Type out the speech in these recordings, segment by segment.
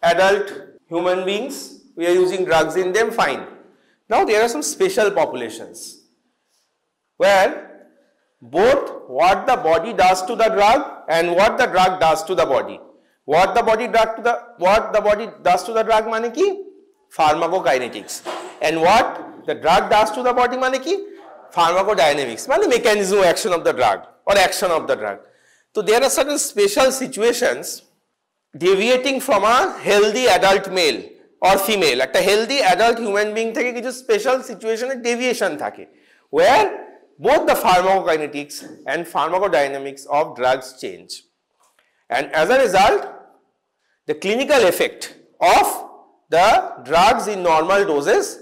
adult human beings, we are using drugs in them, fine. Now there are some special populations where both what the body does to the drug and what the drug does to the body. What the body does to the drug mane ki? Pharmacokinetics. And what the drug does to the body mane ki? Pharmacodynamics, mane mechanism of action of the drug or action of the drug. So there are certain special situations deviating from a healthy adult male or female. Ekta healthy adult human being theke kichu special situation e deviation thake where both the pharmacokinetics and pharmacodynamics of drugs change. And as a result, the clinical effect of the drugs in normal doses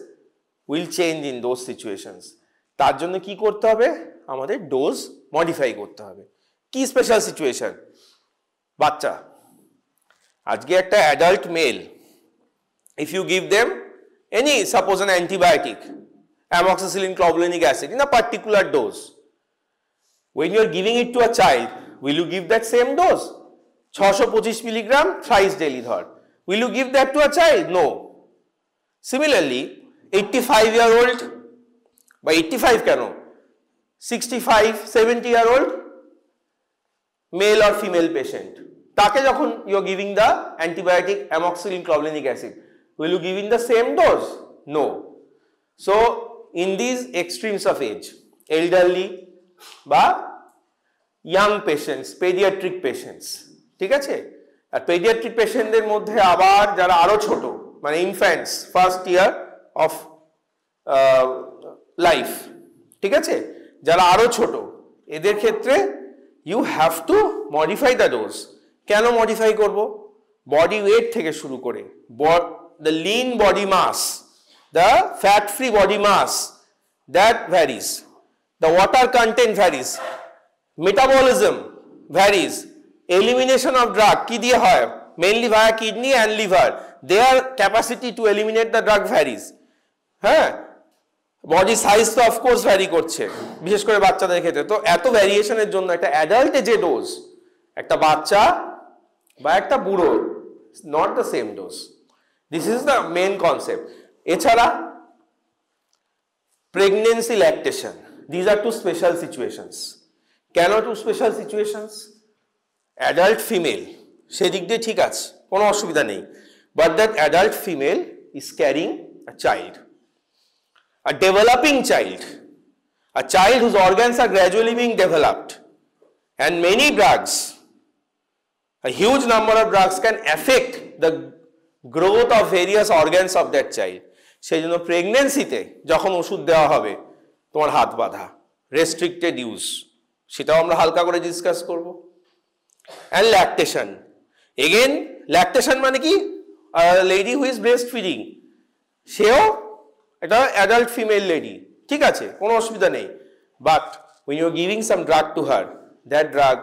will change in those situations. তার জন্য কি করতে হবে? আমাদের dose modify করতে হবে। কি special situation? বাচ্চা, আজকে একটা adult male, if you give them any suppose an antibiotic, amoxicillin clavulanic acid in a particular dose, when you are giving it to a child, will you give that same dose? 625 milligram thrice daily dhar. Will you give that to a child? No. Similarly, 85-year-old, by 85 kano, 65, 70-year-old male or female patient, take jokhon you are giving the antibiotic amoxicillin clavulanic acid, will you give in the same dose? No. So in these extremes of age, elderly বা young patients, pediatric patients, ঠিক আছে? আর pediatric পেশেন্টদের মধ্যে আবার যারা আরো ছোট, মানে infants, first year of life, ঠিক আছে? যারা আরো ছোট, এদের ক্ষেত্রে you have to modify the dose. কেন modify করব? Body weight থেকে শুরু করে, the lean body mass, the fat-free body mass, that varies. The water content varies. Metabolism varies. Elimination of drug ki diye hoy? Mainly via kidney and liver. Their capacity to eliminate the drug varies. Body size তো of course vary করছে, বিশেষ করে বাচ্চাদের ক্ষেত্রে। তো এত ভ্যারিয়েশনের জন্য একটা অ্যাডাল্টে যে ডোজ, একটা বাচ্চা বা একটা বুড়ো, not the same dose. This is the main concept. এছাড়া pregnancy, lactation, these are two special situations. কেন two special situations? Adult female সেদিক দিয়ে ঠিক আছে, কোনো অসুবিধা নেই, but that adult female is carrying a child, a developing child, a child whose organs are gradually being developed, and many drugs, a huge number of drugs can affect the growth of various organs of that child. সেই জন্য প্রেগনেন্সিতে যখন ওষুধ দেওয়া হবে, তোমার হাত বাঁধা, restricted use, সেটাও আমরা হালকা করে ডিসকাস করব। And lactation, again lactation মানে কি? A lady who is breastfeeding, সেও একটা adult female lady, ঠিক আছে, কোনো অসুবিধা নেই, but when you are giving some drug to her, that drug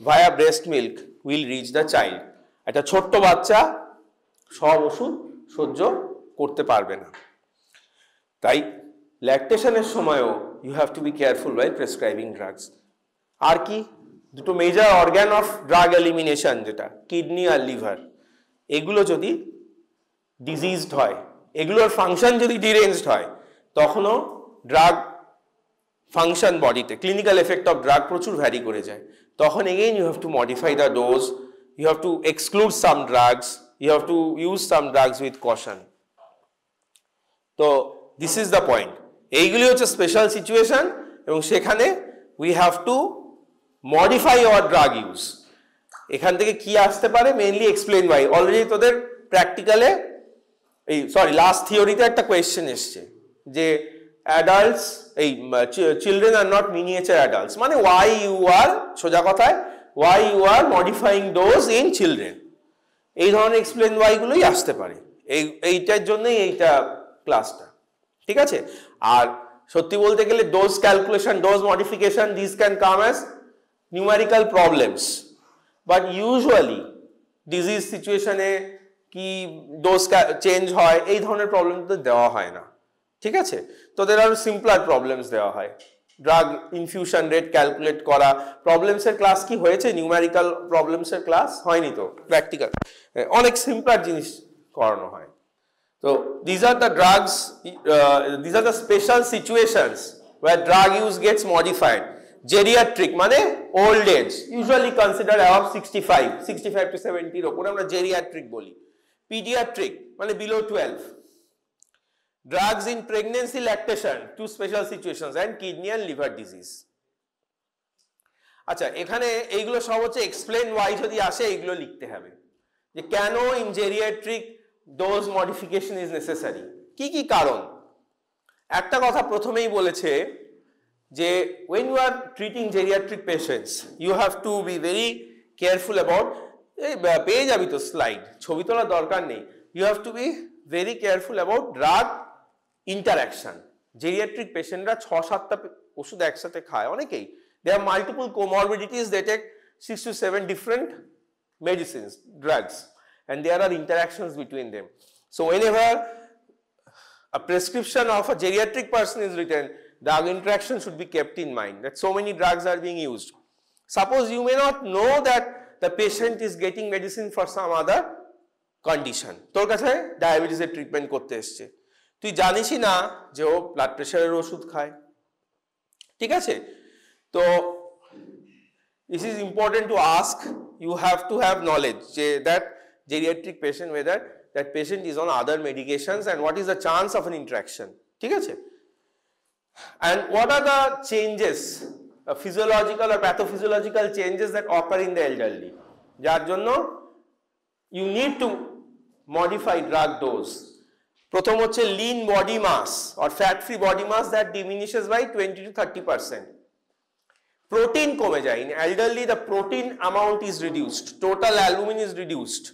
via breast milk will reach the child. একটা ছোট্ট বাচ্চা সব ওষুধ সহ্য করতে পারবে না, তাই ল্যাকটেশনের সময়ও you have to be careful while prescribing drugs. আর কি? দুটো major organ of drug elimination, যেটা কিডনি আর লিভার, এগুলো যদি ডিজিজড হয়, এগুলোর ফাংশন যদি ডিরেঞ্জড হয়, তখনও ড্রাগ ফাংশন বডিতে, ক্লিনিক্যাল এফেক্ট অফ ড্রাগ প্রচুর ভ্যারি করে যায়। তখন again you have to modify the dose, you have to exclude some drugs, you have to use some drugs with caution. তো দিস ইজ দ্য পয়েন্ট। এইগুলি হচ্ছে special situation, এবং সেখানে we have to modify our drug use. এখান থেকে কি আসতে পারে? মেইনলি এক্সপ্লেন বাই, অলরেডি তোদের প্র্যাকটিক্যালে এই লাস্ট থিওরিতে একটা কোয়েশ্চেন এসছে যে অ্যাডাল্টস, এই children are not miniature adults, মানে ওয়াই ইউ আর, সোজা কথায় why you are modifying dose in children. এই ধরনের এক্সপ্লেন ওয়াই গুলোই আসতে পারে, এইটার জন্যই এইটা ক্লাসটা, ঠিক আছে? আর সত্যি বলতে গেলে dose calculation, dose modification, this can come as numerical problems, but usually disease সিচুয়েশনে কি ডোজ চেঞ্জ হয়, এই ধরনের প্রবলেম তো দেওয়া হয় না, ঠিক আছে? তোদের আরো সিম্পলার প্রবলেমস দেওয়া হয়, ড্রাগ ইনফিউশন রেট ক্যালকুলেট করা, প্রবলেমসের ক্লাস কি হয়েছে? নিউমেরিক্যাল প্রবলেমসের ক্লাস হয়নি তো, প্র্যাকটিক্যাল অনেক সিম্পল জিনিস করানো হয়। তো these are the drugs, these are the special situations where drug use gets modified. Geriatric মানে old age, usually considered above 65 to 70 এর উপর আমরা geriatric বলি। Pediatric মানে below 12. Drugs in pregnancy, lactation, two special situations, and kidney and liver disease. আচ্ছা, এখানে এইগুলো সব হচ্ছে explain why যদি আসে এইগুলো লিখতে হবে যে কেন in geriatric dose modification is necessary, কি কি কারণ। একটা কথা প্রথমেই বলেছে যে when you are treating geriatric patients you have to be very careful about, পেয়ে যাবি তো স্লাইড, ছবি তোলার দরকার নেই, you have to be very careful about drug interaction. Geriatric patientরা 6-7টা ওষুধ একসাথে খায় অনেকেই, they have multiple comorbidities, they take 6 to 7 different medicines, drugs, and there are interactions between them. So whenever a prescription of a geriatric person is written, drug interaction should be kept in mind, that so many drugs are being used. Suppose you may not know that the patient is getting medicine for some other condition, তোর কাছে ডায়াবেটিসের treatment করতে এসছে, তুই জানিসই না যে ও blood প্রেশারের ওষুধ খায়, ঠিক আছে? তো this is important to ask, you have to have knowledge that geriatric patient, whether that patient is on other medications and what is the chance of an interaction, ঠিক আছে? And what are the changes, physiological or pathophysiological changes that occur in the elderly, যার জন্য you need to modify drug dose. প্রথম হচ্ছে lean body mass or fat free body mass that diminishes by 20 to 30%. Protein কমে যায়, in elderly the protein amount is reduced, total albumin is reduced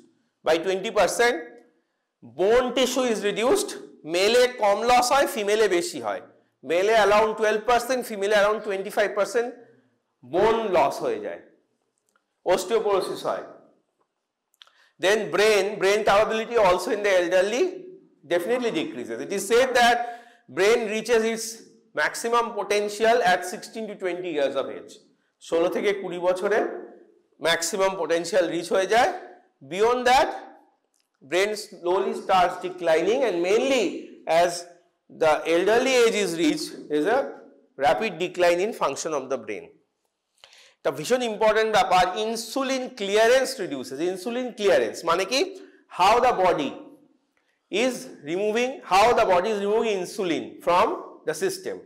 by 20%, bone tissue is reduced, মেলে কম loss হয়, ফিমেলে বেশি হয়, মেলে around 12%, ফিমেলে around 25% bone loss হয়ে যায়, osteoporosis হয়। Then brain capability also in the elderly definitely decreases. It is said that brain reaches its maximum potential at 16 to 20 years of age. 16 থেকে 20 বছরে maximum potential reach হয়ে যায়, beyond that brain slowly starts declining, and mainly as the elderly age is reached, there is a rapid decline in function of the brain. The ভীষণ important ব্যাপার, insulin clearance reduces. Insulin clearance মানে কি, how the body is removing insulin from the system,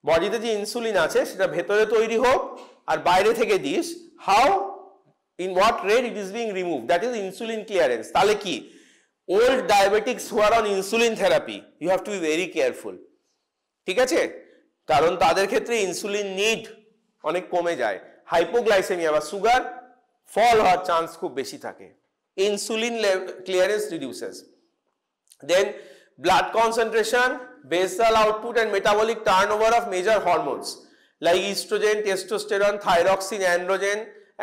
বডিতে যে insulin আছে সেটা ভেতরে তৈরি হোক আর বাইরে থেকে this, how in what rate it is being removed, that is insulin clearance. তাহলে কি, old diabetics who are on insulin therapy, you have to be very careful, ঠিক আছে? কারণ তাদের ক্ষেত্রে ইনসুলিন নিড অনেক কমে যায়, হাইপোগ্লাইসেমিয়া বা সুগার ফল হওয়ার চান্স খুব বেশি থাকে। Insulin clearance reduces. Then blood concentration, basal output and metabolic turnover of major hormones like estrogen, testosterone, thyroxine, androgen,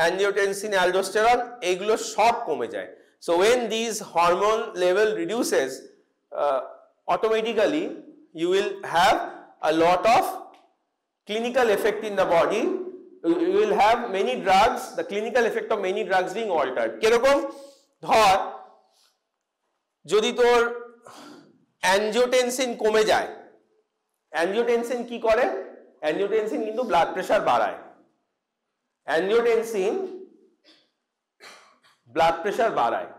angiotensin, aldosterone, এগুলো সব কমে যায়। So when these hormone level reduces, automatically you will have a lot of clinical effect in the body. You will have many drugs, the clinical effect of many drugs being altered. কিরকম, ধর যদি তোর angiotensin কমে যায়, angiotensin কি করে, angiotensin কিন্তু blood pressure বাড়ায়, অ্যাঞ্জিওটেনসিন ব্লাড প্রেশার বাড়ায়।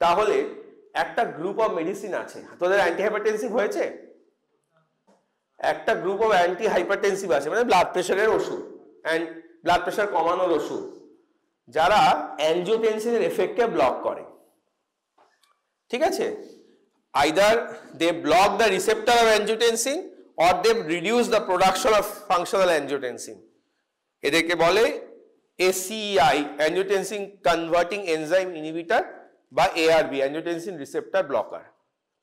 তাহলে একটা গ্রুপ অফ মেডিসিন আছে, তোদের অ্যান্টিহাইপারটেনসিভ হয়েছে, একটা গ্রুপ অফ অ্যান্টি হাইপারটেনসিভ আছে, মানে ব্লাড প্রেশারের ওষুধ অ্যান্ড ব্লাড প্রেশার কমানোর ওষুধ, যারা অ্যাঞ্জিওটেনসিনের এফেক্টকে ব্লক করে, ঠিক আছে? Either they block the receptor of angiotensin or they reduce the production of functional angiotensin. এদেরকে বলে ACEI, angiotensin converting enzyme inhibitor বা ARB, angiotensin receptor blocker.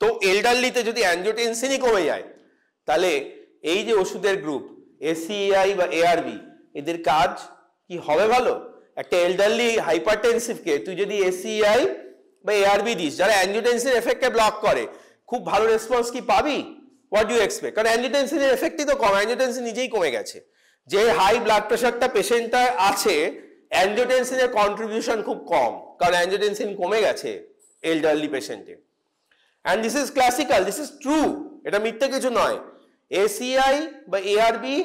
তো এলডারলিতে যদি অ্যাঞ্জিওটেনসিনই কমে যায়, তাহলে এই যে ওষুধের গ্রুপ ACEI বা ARB, এদের কাজ কি হবে ভালো? একটা এলডারলি হাইপারটেনসিভকে তুই যদি ACEI বা ARB দিস, যারা অ্যাঞ্জিওটেনসিন এফেক্টকে ব্লক করে, খুব ভালো রেসপন্স কি পাবি? What do expect? কারণ অ্যাঞ্জিওটেনসিনের এফেক্টই তো কম, অ্যাঞ্জিওটেনসিন নিজেই কমে গেছে। যে হাই ব্লাড প্রেশারটা পেশেন্টটা আছে, অ্যাঞ্জিওটেনসিনের কন্ট্রিবিউশন খুব কম, কারণ অ্যাঞ্জিওটেনসিন কমে গেছে এল্ডারলি পেশেন্টে। And this is classical, this is true, এটা মিথ্যে কিছু নয়। এসিআই বা এআরবি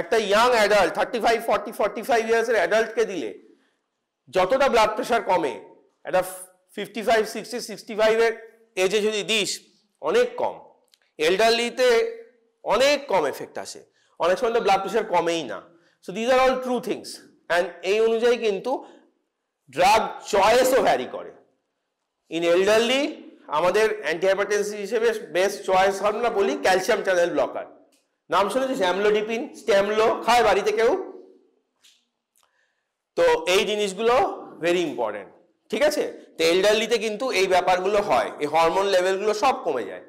একটা ইয়াং অ্যাডাল্ট 35, 40, 45 ইয়ার্সের অ্যাডাল্টকে দিলে যতটা ব্লাড প্রেশার কমে, একটা 55, 60, 65 এর এজে যদি দিস অনেক কম। এল্ডারলিতে অনেক কম এফেক্ট আসে, অনেক সময় তো ব্লাড প্রেশার কমেই না। So these are all true things. And এই অনুযায়ী কিন্তু ড্রাগ চয়েসও ভ্যারি করে। ইন এল্ডারলি আমাদের অ্যান্টিহাইপারটেনসিভ হিসেবে বেস্ট চয়েস আমরা বলি ক্যালসিয়াম চ্যানেল ব্লকার। নাম শুনেছিস? অ্যামলোডিপিন, স্ট্যামলো খায় বাড়িতে কেউ? তো এই জিনিসগুলো ভেরি ইম্পর্টেন্ট, ঠিক আছে? তো এল্ডারলিতে কিন্তু এই ব্যাপারগুলো হয়, এই হরমোন লেভেলগুলো সব কমে যায়।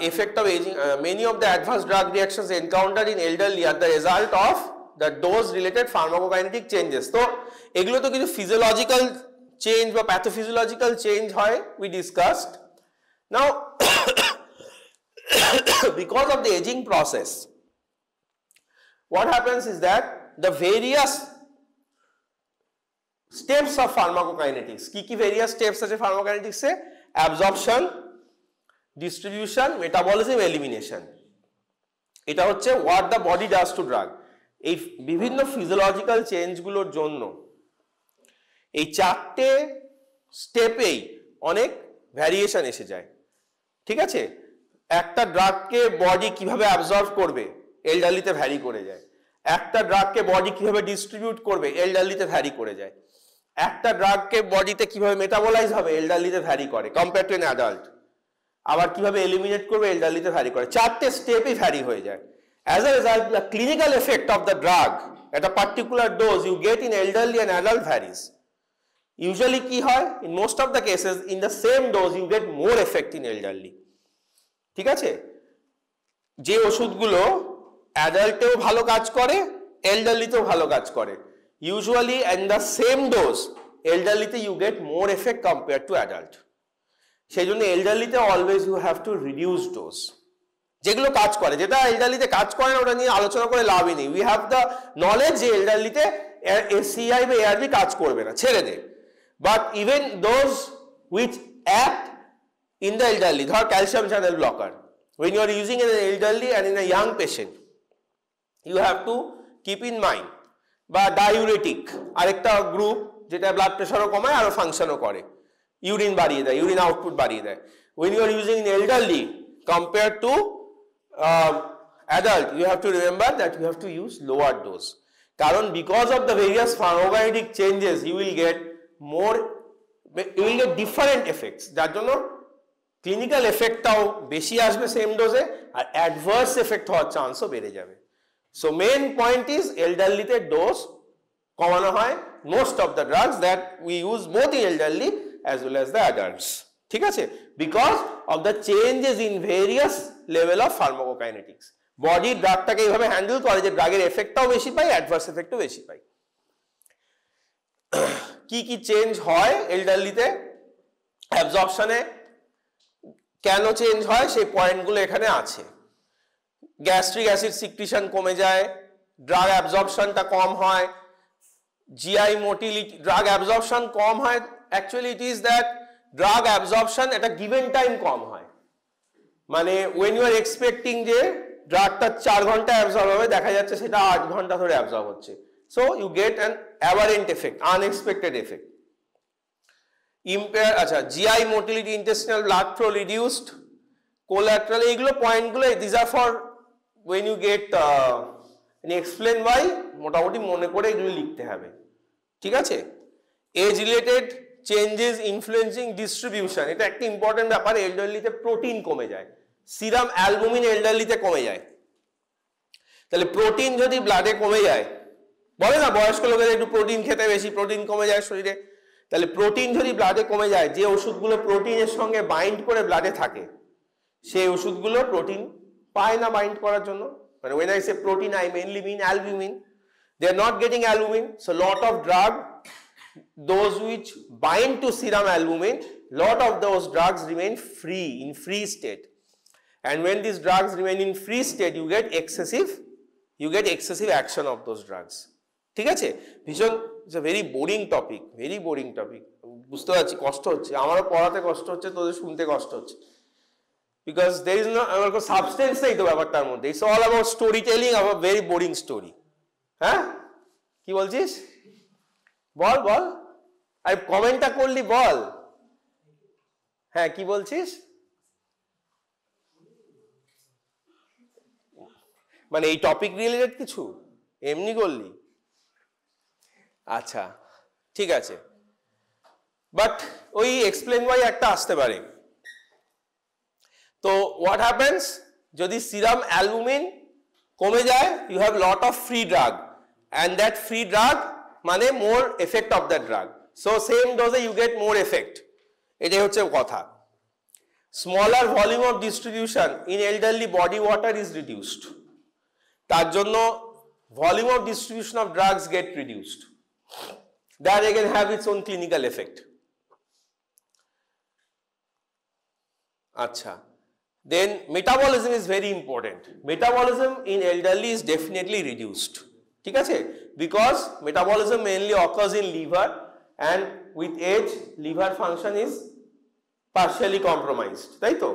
Effect of aging, many of the adverse drug reactions encountered in elderly are the result of the dose related pharmacokinetic changes. তো এগুলো তো কিছু physiological change বা pathophysiological change হয়, we discussed. Now because of the aging process, what happens is that the various steps of pharmacokinetics, কি various steps আছে pharmacokinetics এ? Absorption, distribution, metabolism, elimination. এটা হচ্ছে what the body does to drug. এই বিভিন্ন physiological চেঞ্জগুলোর জন্য এই চারটে স্টেপেই অনেক ভ্যারিয়েশন এসে যায়, ঠিক আছে? একটা ড্রাগকে বডি কিভাবে অ্যাবজর্ব করবে এল্ডারলিতে ভ্যারি করে যায়, একটা ড্রাগকে বডি কিভাবে ডিস্ট্রিবিউট করবে এল্ডারলিতে ভ্যারি করে যায়, একটা ড্রাগকে বডিতে কিভাবে মেটাবলাইজ হবে এল্ডারলিতে ভ্যারি করে কম্পেয়ার টু এন অ্যাডাল্ট, আবার কিভাবে এলিমিনেট করবে এল্ডারলিতে ভ্যারি করে। চারটে স্টেপই ভ্যারি হয়ে যায়। As a result the clinical effect of the drug at a particular dose you get in elderly and adult varies. Usually কি হয়, in most of the cases in the same dose you get more effect in elderly, ঠিক আছে? যে ওষুধগুলো অ্যাডাল্টেও ভালো কাজ করে, এল্ডারলিতেও ভালো কাজ করে, usually in the same dose এল্ডারলিতে you get more effect compare to adult. সেই জন্য এল্ডারলিতে always you have to reduce dose. যেগুলো কাজ করে, যেটা এল্ডারলিতে কাজ করে না ওটা নিয়ে আলোচনা করে লাভই নেই। উই হ্যাভ দ্য নলেজ যে এল্ডারলিতে এসিআই বা এআরবি কাজ করবে না, ছেড়ে দে। But even those which act in the elderly, ধর calcium channel blocker, when you are using in an elderly and in a young patient, you have to keep in mind, বা diuretic আরেকটা group যেটা blood প্রেশারও কমায় আর ফাংশনও করে, urine বাড়িয়ে দেয়, urine output বাড়িয়ে দেয়। When you are using in elderly compared to adult, you have to remember that you have to use lower dose. কারণ because of the various pharmacokinetic changes, you will get different effects, যার জন্য clinical এফেক্টটাও বেশি আসবে same ডোজে, আর adverse effect হওয়ার চান্সও বেড়ে যাবে। সো মেন পয়েন্ট ইজ এল্ডারলিতে ডোজ কমানো হয় most of the drugs that we use both in elderly as well as the adults, ঠিক আছে? because of the changes in various level of pharmacokinetics, body ড্রাগটাকে এইভাবে হ্যান্ডেল করে যে ড্রাগের এফেক্টটাও বেশি পাই, অ্যাডভার্স এফেক্টও বেশি পাই। কি কি চেঞ্জ হয় এল্ডারলিতে? অ্যাবজর্পশনে কেন চেঞ্জ হয় সেই পয়েন্টগুলো এখানে আছে। গ্যাস্ট্রিক অ্যাসিড সিক্রিশন কমে যায়, ড্রাগ অ্যাবজর্পশনটা কম হয়, জিআই মোটিলিটি, ড্রাগ অ্যাবজর্পশন কম হয়। Actually it is that drug absorption একটা গিভেন টাইম কম হয়, মানে ওয়েন ইউ আর এক্সপেক্টিং যে ড্রাগটা 4 ঘন্টা অ্যাবজর্ব হবে, দেখা যাচ্ছে সেটা 8 ঘন্টা ধরে অ্যাবজর্ব হচ্ছে। So you get an aberrant effect, unexpected effect. Impair, আচ্ছা, GI motility, intestinal blood flow reduced, collateral, এইগুলো পয়েন্টগুলো this are for when you get explain why, মোটামুটি মনে করে এগুলো লিখতে হবে, ঠিক আছে? Age related changes influencing distribution, এটা একটা ইম্পর্টেন্ট ব্যাপার। এল্ডারলিতে প্রোটিন কমে যায়, সিরাম অ্যালবুমিন এল্ডারলিতে কমে যায়। তাহলে প্রোটিন যদি ব্লাডে কমে যায়, বলে না বয়স্ক লোকেদের একটু প্রোটিন খেতে, বেশি প্রোটিন কমে যায় শরীরে, তাহলে প্রোটিন যদি ব্লাডে কমে যায়, যে ওষুধগুলো প্রোটিনের সঙ্গে বাইন্ড করে ব্লাডে থাকে সেই ওষুধগুলো প্রোটিন পায় না বাইন্ড করার জন্য। মানে when I say protein I mainly mean albumin, they are not getting albumin, so lot of drug those which bind to serum albumin, lot of those drugs remain free, in free state. And when these drugs remain in free state, you get excessive action of those drugs. ঠিক আছে, ভীষণ it's a very boring topic, very boring topic. বুঝতে পারছি কষ্ট হচ্ছে, আমারও পড়াতে কষ্ট হচ্ছে, তোদের শুনতে কষ্ট হচ্ছে, because there is no substance নেই তো ব্যাপারটার মধ্যে। It's all about story telling, about very boring story. হ্যাঁ, কি বলছিস? বল বল, আর কমেন্টটা করলি বল। হ্যাঁ, কি বলছিস? মানে এই টপিক রিলেটেড কিছু এমনি করলি? আচ্ছা ঠিক আছে, বাট ওই এক্সপ্লেন ওয়াই একটা আসতে পারে। তো হোয়াট হ্যাপেন্স, যদি সিরাম অ্যালবুমিন কমে যায়, you have lot of free drug, and that free drug মানে more effect of that drug, so same ডোজে ইউ গেট মোর এফেক্ট, এটাই হচ্ছে কথা। Smaller volume of distribution in elderly body water is reduced, তার জন্য volume of distribution of drugs get reduced, that again have its own clinical effect. Acha, then metabolism is very important. Metabolism in elderly is definitely reduced, ঠিক আছে, because metabolism mainly occurs in liver, and with age liver function is partially compromised, তাই তো,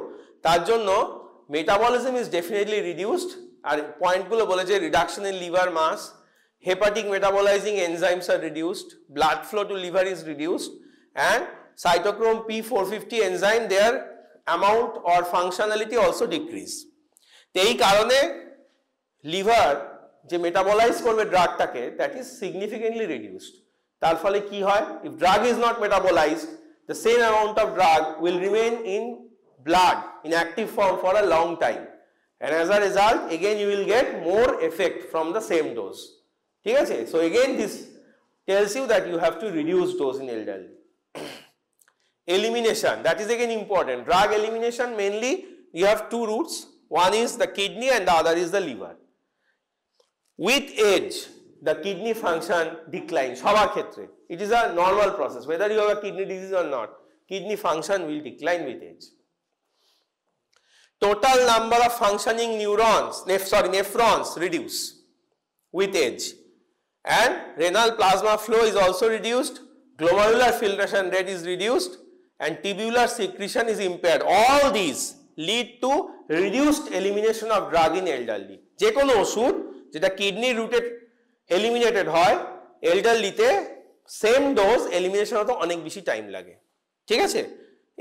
তার জন্য metabolism is definitely reduced। আর point গুলো বলেছে, reduction in liver mass, hepatic metabolizing enzymes are reduced, blood flow to liver is reduced, and cytochrome P450 enzyme, their amount or functionality also decrease. এই কারণে liver যে metabolise করবে ড্রাগটাকে, that is significantly reduced. তার ফলে কি হয়, if drug is not metabolised, the same amount of drug will remain in blood in active form for a long time, and as a result again you will get more effect from the same dose, ঠিক আছে। So again this tells you that you have to reduce dose in elderly. Elimination, that is again important. Drug elimination, mainly you have two routes, one is the kidney and the other is the liver. With age the kidney function declines, সবার ক্ষেত্রে it is a normal process, whether you have a kidney disease or not, kidney function will decline with age. Total number of functioning neurons, nephrons reduce with age, and renal plasma flow is also reduced, glomerular filtration rate is reduced, and tubular secretion is impaired. All these lead to reduced elimination of drug in elderly. যে কোনো ওষুধ যেটা kidney রুটে eliminated হয়, এল্ডারলিতে same dose elimination হতে অনেক বেশি time লাগে, ঠিক আছে।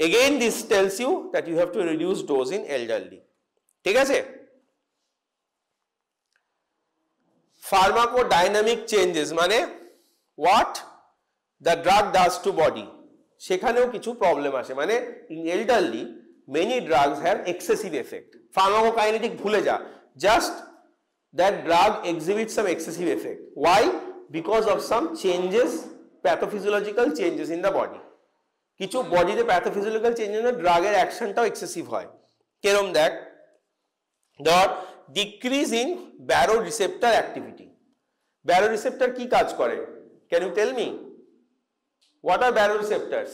Again this tells you that you have to reduce dose in elderly, ঠিক আছে। Pharmacodynamic changes মানে what the drug does to body, সেখানেও কিছু প্রবলেম আসে, মানে in elderly many drugs have excessive effect. Pharmacokinetic ভুলে যা, just that drug exhibits some excessive effect. Why? Because of some changes, pathophysiological changes in the body. কিছু বডিতে pathophysiological চেঞ্জের জন্য ড্রাগের অ্যাকশনটাও এক্সেসিভ হয়। কেরম দেখ, ধর decrease in baroreceptor activity. Baroreceptor কি কাজ করে? Can you tell me what are baroreceptors?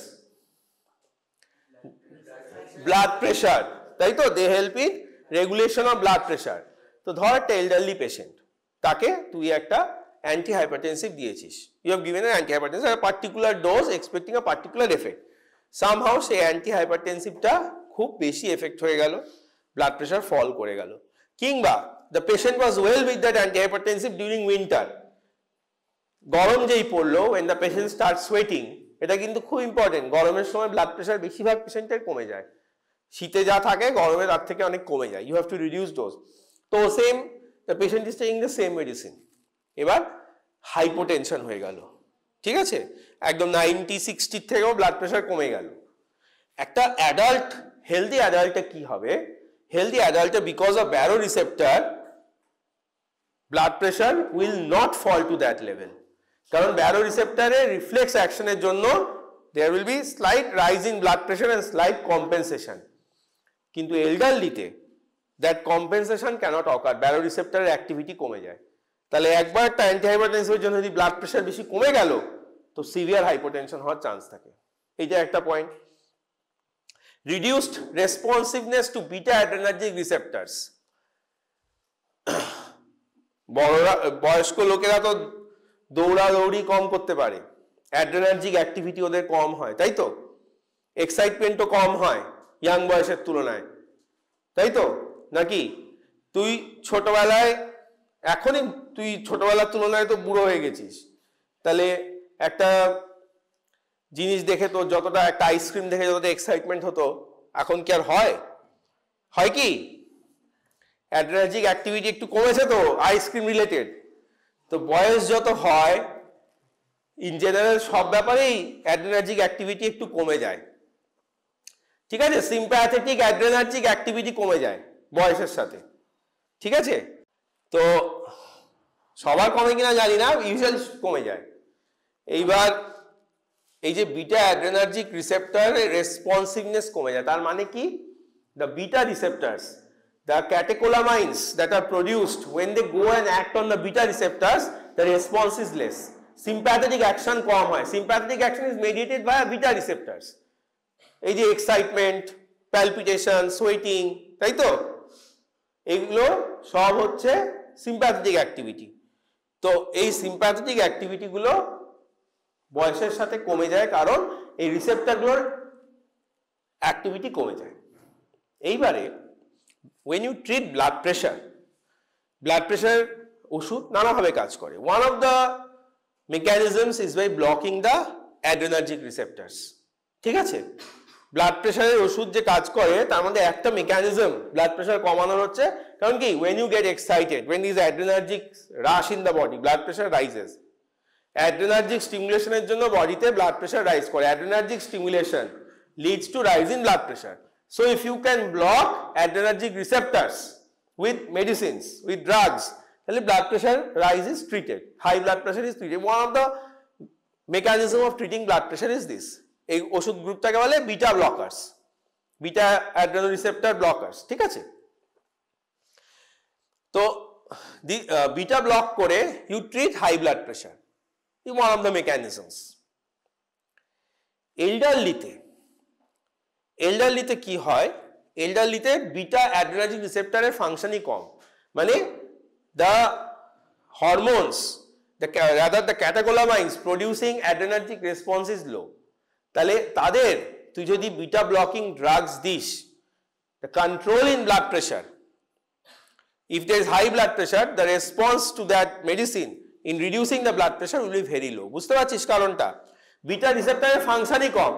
Blood pressure, তাই তো, they help in regulation of blood pressure. তো ধর একটা এল্ডারলি পেশেন্ট, তাকে তুই একটা অ্যান্টি হাইপারটেনসিভ দিয়েছিস, you have given an antihypertensive a particular dose expecting a particular effect, somehow সেই অ্যান্টি হাইপারটেনসিভটা খুব বেশি এফেক্ট হয়ে গেল, ব্লাড প্রেশার ফল করে গেল। কিংবা the patient was well with that anti hypertensive during winter, গরম যেই পড়লো, when the patient starts sweating, এটা কিন্তু খুব ইম্পর্টেন্ট, গরমের সময় ব্লাড প্রেশার বেশিরভাগ পেশেন্টের কমে যায়, শীতে যা থাকে গরমে তার থেকে অনেক কমে যায়, you have to reduce dose. তো same the patient is taking the same medicine, এবার হাইপোটেনশন হয়ে গেল, ঠিক আছে, একদম 90-60 থেকেও ব্লাড প্রেশার কমে গেল। একটা অ্যাডাল্ট, হেলদি অ্যাডাল্টে কি হবে, হেলদি অ্যাডাল্টে because of baroreceptor blood pressure will not fall to that level, কারণ ব্যারো রিসেপ্টরে রিফ্লেক্স অ্যাকশনের জন্য there will be slight rise in blood pressure and slight compensation. কিন্তু এল্ডারলিতে that compensation cannot occur, baro রিসেপ্টরের activity কমে যায়। তাহলে একবার একটা অ্যান্টি হাইপারটেনসিভের জন্য যদি ব্লাড প্রেশার বেশি কমে গেল, তো সিভিয়ার হাইপোটেনশন হওয়ার চান্স থাকে। এইটা একটা পয়েন্ট। Reduced responsiveness to beta adrenergic receptors. বড়রা, বয়স্ক লোকেরা তো দৌড়াদৌড়ি কম করতে পারে, অ্যাড্রেনার্জিক অ্যাক্টিভিটি ওদের কম হয়, তাই তো? এক্সাইটমেন্টও কম হয় ইয়াং বয়সের তুলনায়, তাই তো? নাকি তুই ছোটবেলায়, এখনই তুই ছোটবেলার তুলনায় তো বুড়ো হয়ে গেছিস, তাহলে একটা জিনিস দেখে তো যতটা, একটা আইসক্রিম দেখে যতটা এক্সাইটমেন্ট হতো, এখন কি আর হয়? হয় কি? অ্যাড্রেনার্জিক অ্যাক্টিভিটি একটু কমেছে তো আইসক্রিম রিলেটেড। তো বয়স যত হয়, ইন জেনারেল সব ব্যাপারেই অ্যাড্রেনার্জিক অ্যাক্টিভিটি একটু কমে যায়, ঠিক আছে? সিম্প্যাথেটিক অ্যাড্রেনার্জিক অ্যাক্টিভিটি কমে যায় বয়সের সাথে, ঠিক আছে? তো সবার কমে কিনা জানি না, ইউজুয়ালি কমে যায়। এইবার এই যে বিটা অ্যাড্রেনার্জিক রিসেপ্টর রেসপন্সিভনেস কমে যায়, তার মানে কি? The beta receptors, the catecholamines that are produced when they go and act on the beta receptors, the response is less. Sympathetic action কম হয়। Sympathetic action is mediated by beta receptors. এই যে excitement, palpitation, sweating, তাই তো? এগুলো সব হচ্ছে sympathetic activity. তো এই সিম্প্যাথেটিক অ্যাক্টিভিটি গুলো বয়সের সাথে কমে যায়, কারণ এই রিসেপ্টরগুলোর অ্যাক্টিভিটি কমে যায়। এইবারে when you treat blood pressure ওষুধ নানাভাবে কাজ করে। one of the mechanisms is by blocking the adrenergic receptors, ঠিক আছে? ব্লাড প্রেশারের ওষুধ যে কাজ করে তার মধ্যে একটা মেকানিজম ব্লাড প্রেশার কমানোর হচ্ছে, কারণ কি? when you get excited, when these adrenergic rush in the body, blood pressure rises. adrenergic stimulation এর জন্য বডিতে ব্লাড প্রেশার রাইজ করে। adrenergic stimulation leads to rise in blood pressure. So if you can block adrenergic receptors with medicines, with drugs, then blood pressure rise is treated, high blood pressure is treated. One of the mechanism of treating blood pressure is this. এই ওষুধ গ্রুপটাকে বলে beta blockers, beta adrenoreceptor blockers, ঠিক আছে? তো beta block করে you treat high blood pressure, is one of the mechanisms. এল্ডারলিতে কি হয়? এল্ডারলিতে বিটা অ্যাড্রেনার্জিক রিসেপ্টরের ফাংশনই কম, মানে the hormones, the catecholamines producing adrenergic response is low. তাহলে তাদের তুই যদি beta blocking drugs this, the control in blood pressure, if there is high blood pressure, the response to that medicine in reducing the blood pressure will be very low. বুঝতে পারছিস কারণটা? Beta রিসেপ্টরের ফাংশনই কম।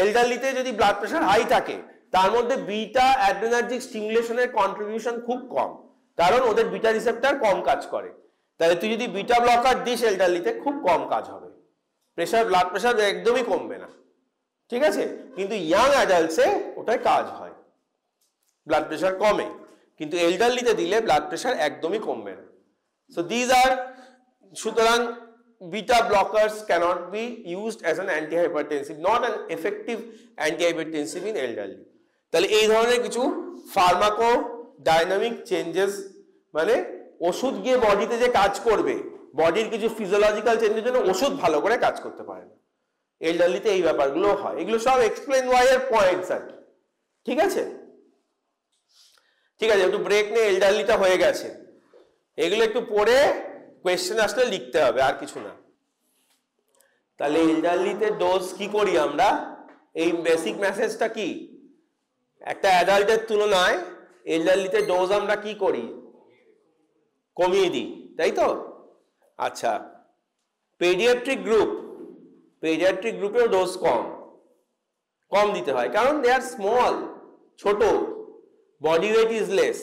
এল্ডারলিতে যদি blood pressure high থাকে, তার মধ্যে beta adrenergic স্টিমুলেশনের contribution খুব কম, কারণ ওদের বিটা রিসেপ্টর কম কাজ করে। তাহলে তুই যদি বিটা ব্লকার দিস এল্ডারলিতে, খুব কম কাজ হবে, ব্লাড প্রেশার একদমই কমবে না, ঠিক আছে? কিন্তু ইয়াং অ্যাডাল্টসে ওটায় কাজ হয়, ব্লাড প্রেশার কমে, কিন্তু এল্ডারলিতে দিলে ব্লাড প্রেশার একদমই কমবে না। সো দিজ আর, সুতরাং beta blockers cannot be used as an antihypertensive, not an effective antihypertensive in elderly. তাহলে এই ধরনের কিছু ফার্মাকোডাইনামিক চেঞ্জেস, মানে ওষুধ গিয়ে বডিতে যে কাজ করবে, বডির কিছু ফিজিওলজিক্যাল চেঞ্জের জন্য ওষুধ ভালো করে কাজ করতে পারে না। এল্ডারলিতে এই ব্যাপারগুলো হয়। এগুলো সব এক্সপ্লেন ওয়াই এর পয়েন্টস আর কি, ঠিক আছে? ঠিক আছে, একটু ব্রেক নিয়ে, এল্ডারলিটা হয়ে গেছে, এগুলো একটু পড়ে কোয়েশ্চেন আসলে লিখতে হবে, আর কিছু না। তাহলে এল্ডারলিতে ডোজ কি করি আমরা? এই বেসিক মেসেজটা কি? একটা অ্যাডাল্টের তুলনায় এল্ডারলিতে ডোজ আমরা কি করি? কমিয়ে দিই, তাই তো? আচ্ছা, পেডিয়াট্রিক গ্রুপেও ডোজ কম দিতে হয়, কারণ দে আর স্মল, ছোট, body weight is less,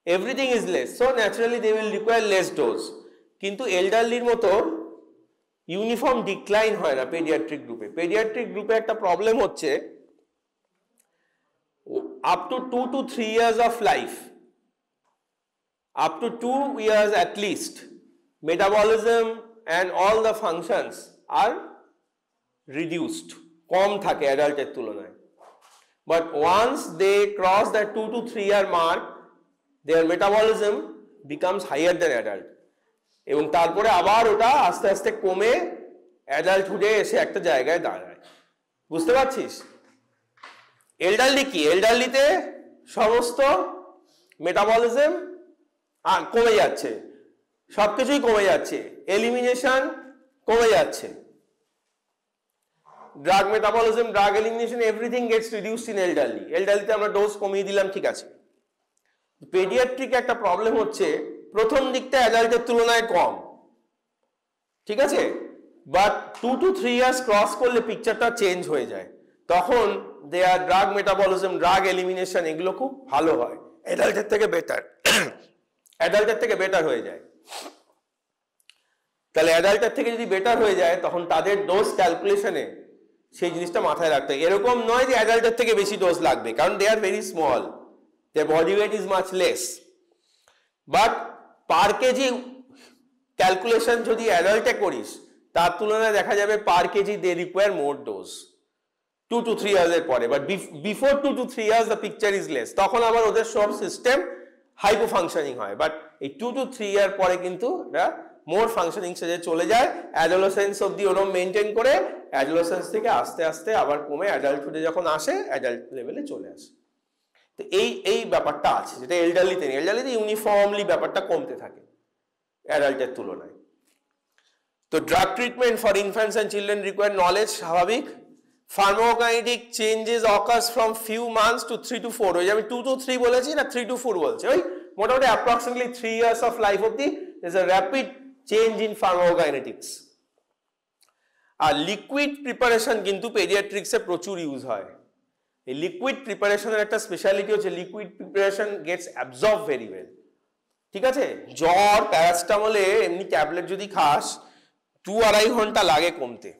everything is less, so naturally they will require less dose. কিন্তু এল্ডারলির মতো ইউনিফর্ম ডিক্লাইন হয় না পেডিয়াট্রিক গ্রুপে। পেডিয়াট্রিক গ্রুপে একটা প্রবলেম হচ্ছে, up to 2 to 3 years of life, up to 2 years at least, metabolism and all the functions are reduced, কম থাকে অ্যাডাল্টের তুলনায়। But once they cross that 2 to 3 year mark, their metabolism becomes higher than adult, এবং তারপরে আবার ওটা আস্তে আস্তে কমে অ্যাডাল্টহুডে এসে একটা জায়গায় দাঁড়ায়। বুঝতে পারছিস? এল্ডারলি কি? এল্ডারলিতে সমস্ত মেটাবলিজম কমে যাচ্ছে, সবকিছুই কমে যাচ্ছে, এলিমিনেশন কমে যাচ্ছে, drug metabolism, drug elimination, everything gets reduced in elderly. এল্ডারলিতে আমরা ডোজ কমিয়ে দিলাম, ঠিক আছে। পেডিয়াট্রিক একটা প্রবলেম হচ্ছে প্রথম দিকটা অ্যাডাল্টের তুলনায় কম, ঠিক আছে, বাট 2 to 3 ইয়ার্স ক্রস করলে পিকচারটা চেঞ্জ হয়ে যায়, তখন দেয়ার ড্রাগ মেটাবলিজম, ড্রাগ এলিমিনেশন এগুলো খুব ভালো হয়, অ্যাডাল্টের থেকে বেটার, অ্যাডাল্টের থেকে বেটার হয়ে যায়। তাহলে অ্যাডাল্টের থেকে যদি বেটার হয়ে যায় তখন তাদের ডোজ ক্যালকুলেশনে সেই জিনিসটা মাথায় রাখতে হয়। এরকম নয় যে অ্যাডাল্টের থেকে বেশি ডোজ লাগবে, কারণ they are very small, their body weight is much less, but per kg calculation যদি অ্যাডাল্টে করিস তার তুলনায় দেখা যাবে per kg they require more dose 2 to 3 years এর পরে, but before 2 to 3 years the picture is less, তখন আবার ওদের সব সিস্টেম হাইপো ফাংশনিং হয়, বাট এই 2 to 3 ইয়ার পরে কিন্তু এটা মোর ফাংশনিং স্টেজে চলে যায়, অ্যাডোলেসেন্স অবধি ওরকম মেনটেন করে অ্যাডোলেসেন্স থেকে আস্তে আস্তে আবার কমে অ্যাডাল্টহুডে যখন আসে অ্যাডাল্ট লেভেলে চলে আসে। তো এই ব্যাপারটা আছে, যেটা এল্ডারলিতে নেই। এল্ডারলিতে ইউনিফর্মলি ব্যাপারটা কমতে থাকে অ্যাডাল্টের তুলনায়। তো drug treatment for infants and children require knowledge, স্বাভাবিক। Pharmacokinetic changes occurs from few months to 3 to 4, ওই যে আমি 2 to 3 বলেছি না, 3 to 4 বলছে, ওই মোটামুটি অ্যাপ্রক্সিমেটলি 3 ইয়ার্স অফ লাইফ অব্দি there's a rapid change in pharmacokinetics। আর লিকুইড প্রিপারেশন কিন্তু পেডিয়াট্রিক্সে প্রচুর ইউজ হয়। এই লিকুইড প্রিপারেশনের একটা স্পেশালিটি হচ্ছে liquid preparation gets absorb very well, ঠিক আছে। জ্বর প্যারাসিটামলে এমনি ট্যাবলেট যদি খাস 2-2.5 ঘন্টা লাগে কমতে।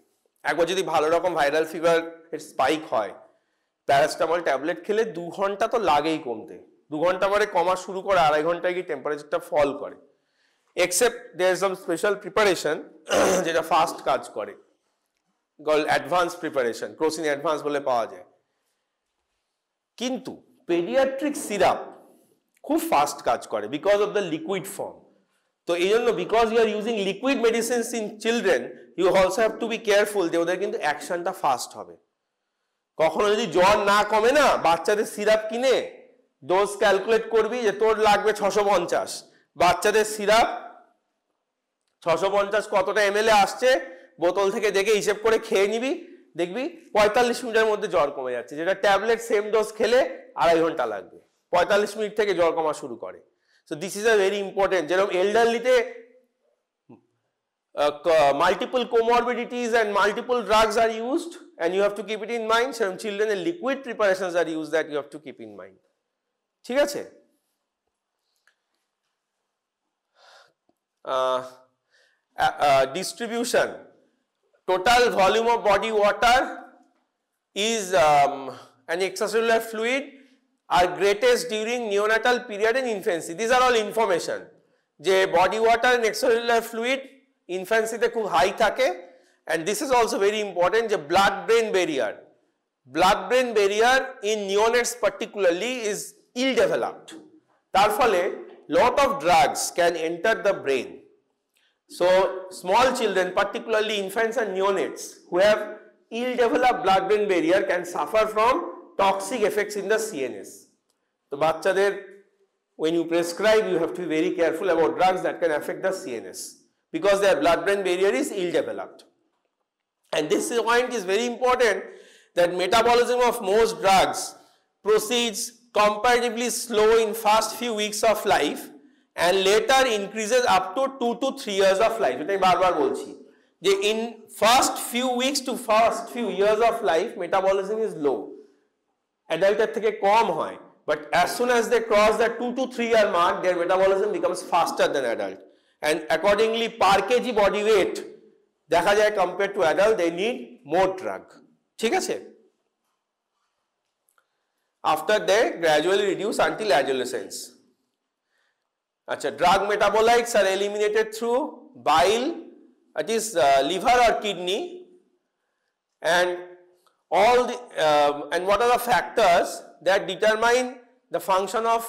একবার যদি ভালো রকম ভাইরাল ফিভার এর স্পাইক হয়, প্যারাসিটামল ট্যাবলেট খেলে 2 ঘন্টা তো লাগেই কমতে, 2 ঘন্টা পরে কমা শুরু করে 2.5 ঘন্টায় গিয়ে টেম্পারেচারটা ফল করে, except there is some special preparation যেটা ফাস্ট কাজ করে, called advance preparation, Crocin advance বলে পাওয়া যায়। কিন্তু পেডিয়াট্রিক সিরাপ খুব ফাস্ট কাজ করে because of the liquid form. তো এই জন্য because you are using liquid medicines in children, you also have to be careful যে ওদের কিন্তু অ্যাকশনটা ফাস্ট হবে। কখনো যদি জ্বর না কমে না, বাচ্চাদের সিরাপ কিনে ডোজ ক্যালকুলেট করবি যে তোর লাগবে 650, বাচ্চাদের সিরাপ 650 কতটা এমএল আসছে বোতল থেকে দেখে হিসেব করে খেয়ে নিবি, দেখবি 45 মিনিটের মধ্যে জ্বর কমে যাচ্ছে, যেটা ট্যাবলেট সেম ডোজ খেলে 2.5 ঘন্টা লাগবে, 45 মিনিট থেকে জ্বর কমা শুরু করে। So this is a very important. যেরকম এল্ডারলিতে multiple comorbidities and multiple drugs are used and you have to keep it in mind, সেরকম চিলড্রেনের liquid preparations are use that you have to keep in mind, ঠিক আছে। Distribution, total volume of body water is an extracellular fluid are greatest during neonatal period and infancy. These are all information যে body water and extracellular fluid infancy তে খুব high থাকে, and this is also very important যে blood brain barrier in neonates particularly is ill developed, তার ফলে lot of drugs can enter the brain. So small children, particularly infants and neonates who have ill developed blood brain barrier can suffer from toxic effects in the CNS. So বাচ্চাদের when you prescribe, you have to be very careful about drugs that can affect the CNS because their blood brain barrier is ill developed. And this point is very important that metabolism of most drugs proceeds comparatively slow in first few weeks of life and later increases up to 2 to 3 years of life. এটাই বারবার বলছি যে in first few weeks to first few years of life metabolism is low, অ্যাডাল্টের থেকে কম হয়, but as soon as they cross the 2 to 3 year mark their metabolism becomes faster than adult and accordingly per kg body weight দেখা যায় compared to adult they need more drug, ঠিক আছে। After they gradually reduce until adolescence. আচ্ছা, drug metabolites are eliminated through bile, that is liver or kidney, and all the and what are the factors that determine the function of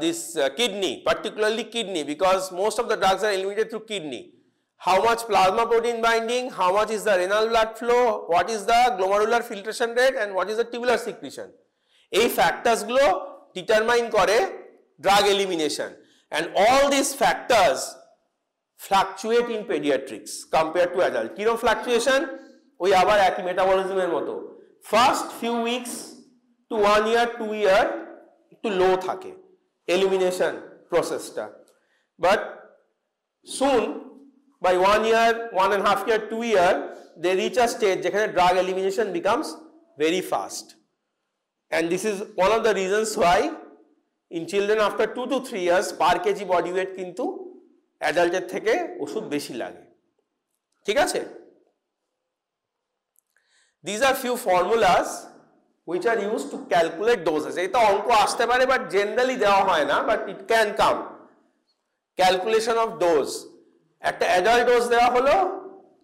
this kidney, particularly kidney, because most of the drugs are eliminated through kidney. how much plasma protein binding, how much is the renal blood flow, what is the glomerular filtration rate and what is the tubular secretion. এই factors গুলো determine করে drug elimination, and all these factors fluctuate in pediatrics compared to adult. কিরকম fluctuation? ওই আবার একই metabolism এর মতো, first few weeks to 1 year 2 year একটু low থাকে elimination processটা, but soon by 1 year 1.5 year 2 year they reach a stage যেখানে drug elimination becomes very fast, and this is one of the reasons why in children after 2 to 3 years per kg body weight কিন্তু অ্যাডাল্টের থেকে ওষুধ বেশি লাগে, ঠিক আছে? These are few formulas which are used to calculate doses. এটা অঙ্ক আসতে পারে but generally দেওয়া হয় না, but it can come. Calculation of dose. একটা adult dose দেওয়া হলো,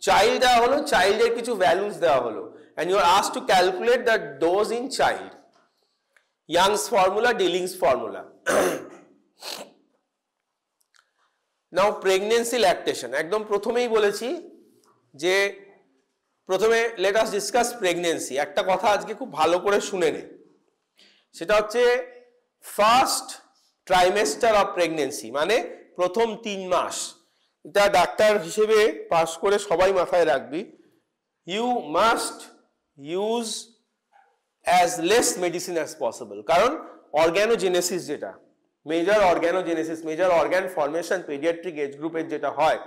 child দেওয়া হলো, childের কিছু values দেওয়া হলো, and you are asked to calculate the dose in child. Young's formula, Dilling's formula. Now pregnancy lactation. একদম প্রথমেই বলেছি যে প্রথমে let us discuss pregnancy. একটা কথা আজকে খুব ভালো করে শুনে নে, সেটা হচ্ছে ফার্স্ট ট্রাইমেস্টার অফ প্রেগনেন্সি, মানে প্রথম 3 মাস। এটা ডাক্তার হিসেবে পাস করে সবাই মাথায় রাখবি, you must use as less medicine as possible, কারণ অর্গ্যানোজেনেসিস যেটা major organogenesis, major organ formation paediatric age গ্রুপের যেটা হয়,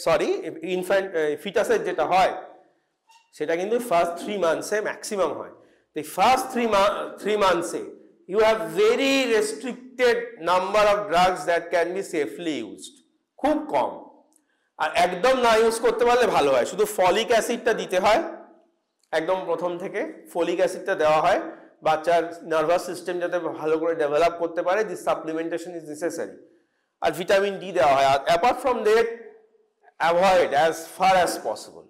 সরি ইনফ্যান্ট ফিটাসের যেটা হয়, সেটা কিন্তু ফার্স্ট 3 মান্থসে ম্যাক্সিমাম হয়। তো first 3 মান্থসে you have very restricted number of drugs that can be safely used, খুব কম, আর একদম না ইউজ করতে পারলে ভালো হয়। শুধু ফলিক অ্যাসিডটা দিতে হয় একদম প্রথম থেকে, ফলিক অ্যাসিডটা দেওয়া হয় বাচ্চার নার্ভাস সিস্টেম যাতে ভালো করে ডেভেলপ করতে পারে, দিস সাপ্লিমেন্টেশন ইজ নেসেসারি, আর ভিটামিন ডি দেওয়া হয়। আর apart from that avoid as far as possible.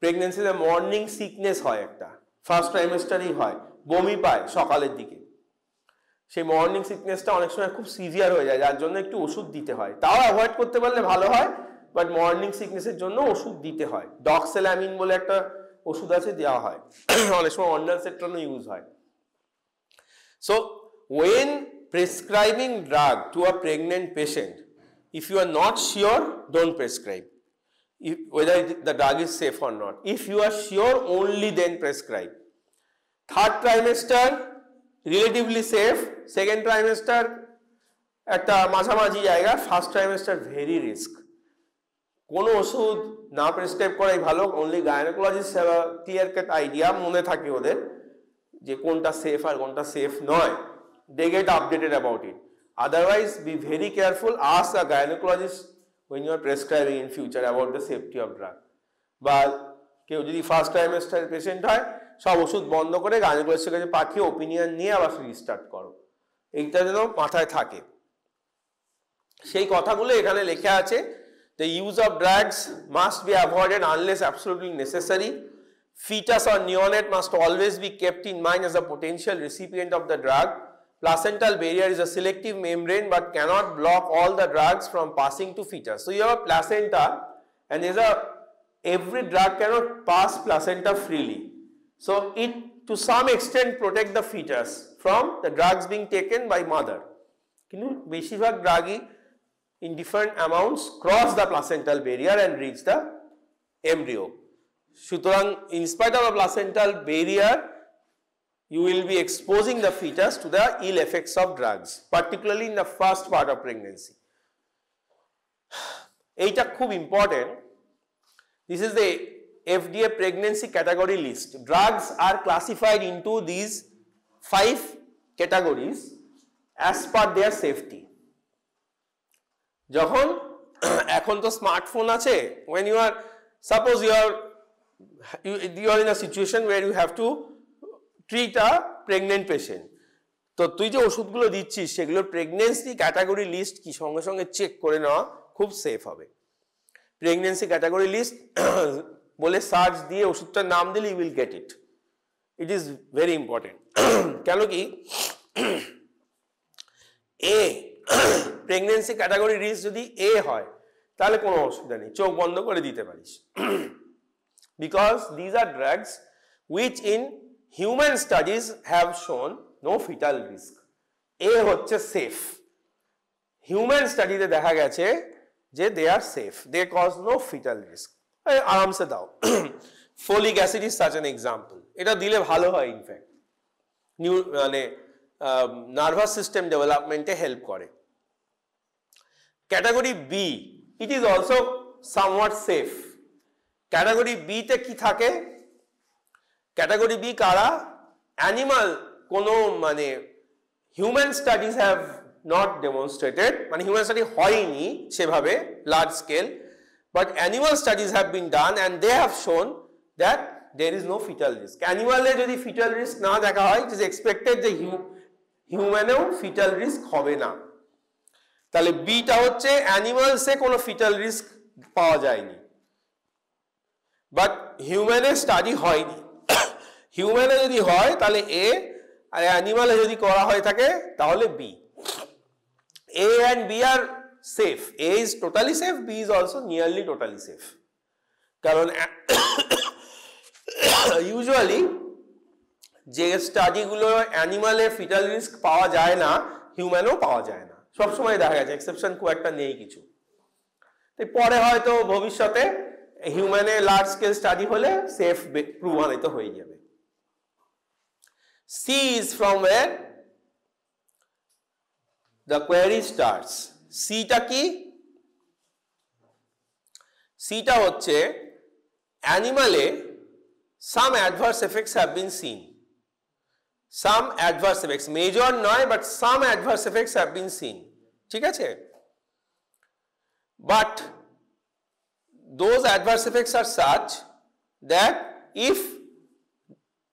প্রেগনেন্সিতে মর্নিং সিকনেস হয়, একটা ফার্স্ট ট্রাইমেস্টারই হয়, বমি পায় সকালের দিকে, সেই মর্নিং সিকনেসটা অনেক সময় খুব সিভিয়ার হয়ে যায়, যার জন্য একটু ওষুধ দিতে হয়, তাও অ্যাভয়েড করতে পারলে ভালো হয়, বাট মর্নিং সিকনেসের জন্য ওষুধ দিতে হয়। ডক্সেলামিন বলে একটা ওষুধ আছে, দেওয়া হয়, অনেক সময় অন্ডারসেট্রনও ইউজ হয়। So when prescribing drug to a pregnant patient, if you are not sure, don't prescribe, whether the drug is safe or not. If you are sure, only then prescribe. Third trimester relatively safe, second trimester একটা মাঝামাঝি জায়গা, first trimester very risk. কোনো ওষুধ না prescribe করাই ভালো, only gynaecologist have a clear cut idea, মনে থাকে ওদের যে কোনটা সেফ আর কোনটা সেফ নয়, they get updated about it. Otherwise be very careful, ask a gynecologist when you are prescribing in future about the safety of drug. বা কেউ যদি ফার্স্ট ট্রাইমেস্টার পেশেন্ট হয়, সব ওষুধ বন্ধ করে গাইনোকোলজিস্টের কাছে পাঠিয়ে ওপিনিয়ন নিয়ে আবার রিস্টার্ট করো, এইটা যেন মাথায় থাকে। সেই কথাগুলো এখানে লেখা আছে। The use of drugs must be avoided unless absolutely necessary. Fetus or neonate must always be kept in mind as a potential recipient of the drug. Placental barrier is a selective membrane but cannot block all the drugs from passing to fetus. So you have a placenta, and every drug cannot pass placenta freely. So it to some extent protect the fetus from the drugs being taken by mother. কিন্তু বেশিরভাগ ড্রাগই in different amounts cross the placental barrier and reach the embryo. সুতরাং in spite of the placental barrier, you will be exposing the fetus to the ill effects of drugs, particularly in the first part of pregnancy. এইটা খুব important. This is the FDA pregnancy category list. Drugs are classified into these 5 categories as per their safety. যখন এখন তো smartphone আছে, when you are suppose you are in a situation where you have to treat a pregnant patient, তো তুই যে ওষুধগুলো দিচ্ছিস সেগুলোর প্রেগনেন্সি ক্যাটাগরি লিস্ট কি সঙ্গে সঙ্গে চেক করে নেওয়া খুব সেফ হবে। প্রেগনেন্সি ক্যাটাগরি লিস্ট বলে সার্চ দিয়ে ওষুধটার নাম দিলে you will get it, it is very important. কেন কি প্রেগনেন্সি ক্যাটাগরি লিস্ট যদি এ হয়, তাহলে কোনো অসুবিধা নেই, চোখ বন্ধ করে দিতে পারিস। Because these are drugs which in human studies have shown no fetal risk. A হচ্ছে সেফ, হিউম্যান স্টাডিতে দেখা গেছে যে they are safe, they cause no fetal risk. আরামসে দাও। Folic acid is such an example, এটা দিলে ভালো হয়, ইনফ্যাক্ট মানে নার্ভাস সিস্টেম ডেভেলপমেন্টে হেল্প করে। Category B, it is also somewhat safe. Category B তে কি থাকে? ক্যাটাগরি বি কারা? অ্যানিমাল, কোনো মানে human studies have not demonstrated, মানে হিউম্যান স্টাডি হয়নি সেভাবে large scale, but animal studies have been done and they have shown that there is no fetal risk. অ্যানিমালে যদি ফিটাল রিস্ক না দেখা হয়, ইট ইজ এক্সপেক্টেড যে হিউম্যানেও ফিটাল রিস্ক হবে না। তাহলে বিটা হচ্ছে অ্যানিমালসে কোনো ফিটাল রিস্ক পাওয়া যায়নি, বাট হিউম্যানে স্টাডি হয়নি। হিউম্যানে যদি হয় তাহলে এ, আর অ্যানিমালে যদি করা হয়ে থাকে তাহলে B. A and B are safe. A is totally safe, B is also nearly totally safe. কারণ ইউজুয়ালি যে স্টাডিগুলো অ্যানিমালে ফিটাল রিস্ক পাওয়া যায় না, হিউম্যানও পাওয়া যায় না, সবসময় দেখা গেছে, এক্সেপশন খুব একটা নেই কিছু। পরে হয়তো ভবিষ্যতে হিউম্যানে লার্জ স্কেল স্টাডি হলে সেফ প্রমাণিত হয়ে যাবে। C is from where the query starts. C টা কি? C টা হচ্ছে অ্যানিমালে some adverse effects have been seen. Some adverse effects, major নয়, but some adverse effects have been seen. ঠিক আছে? But those adverse effects are such that if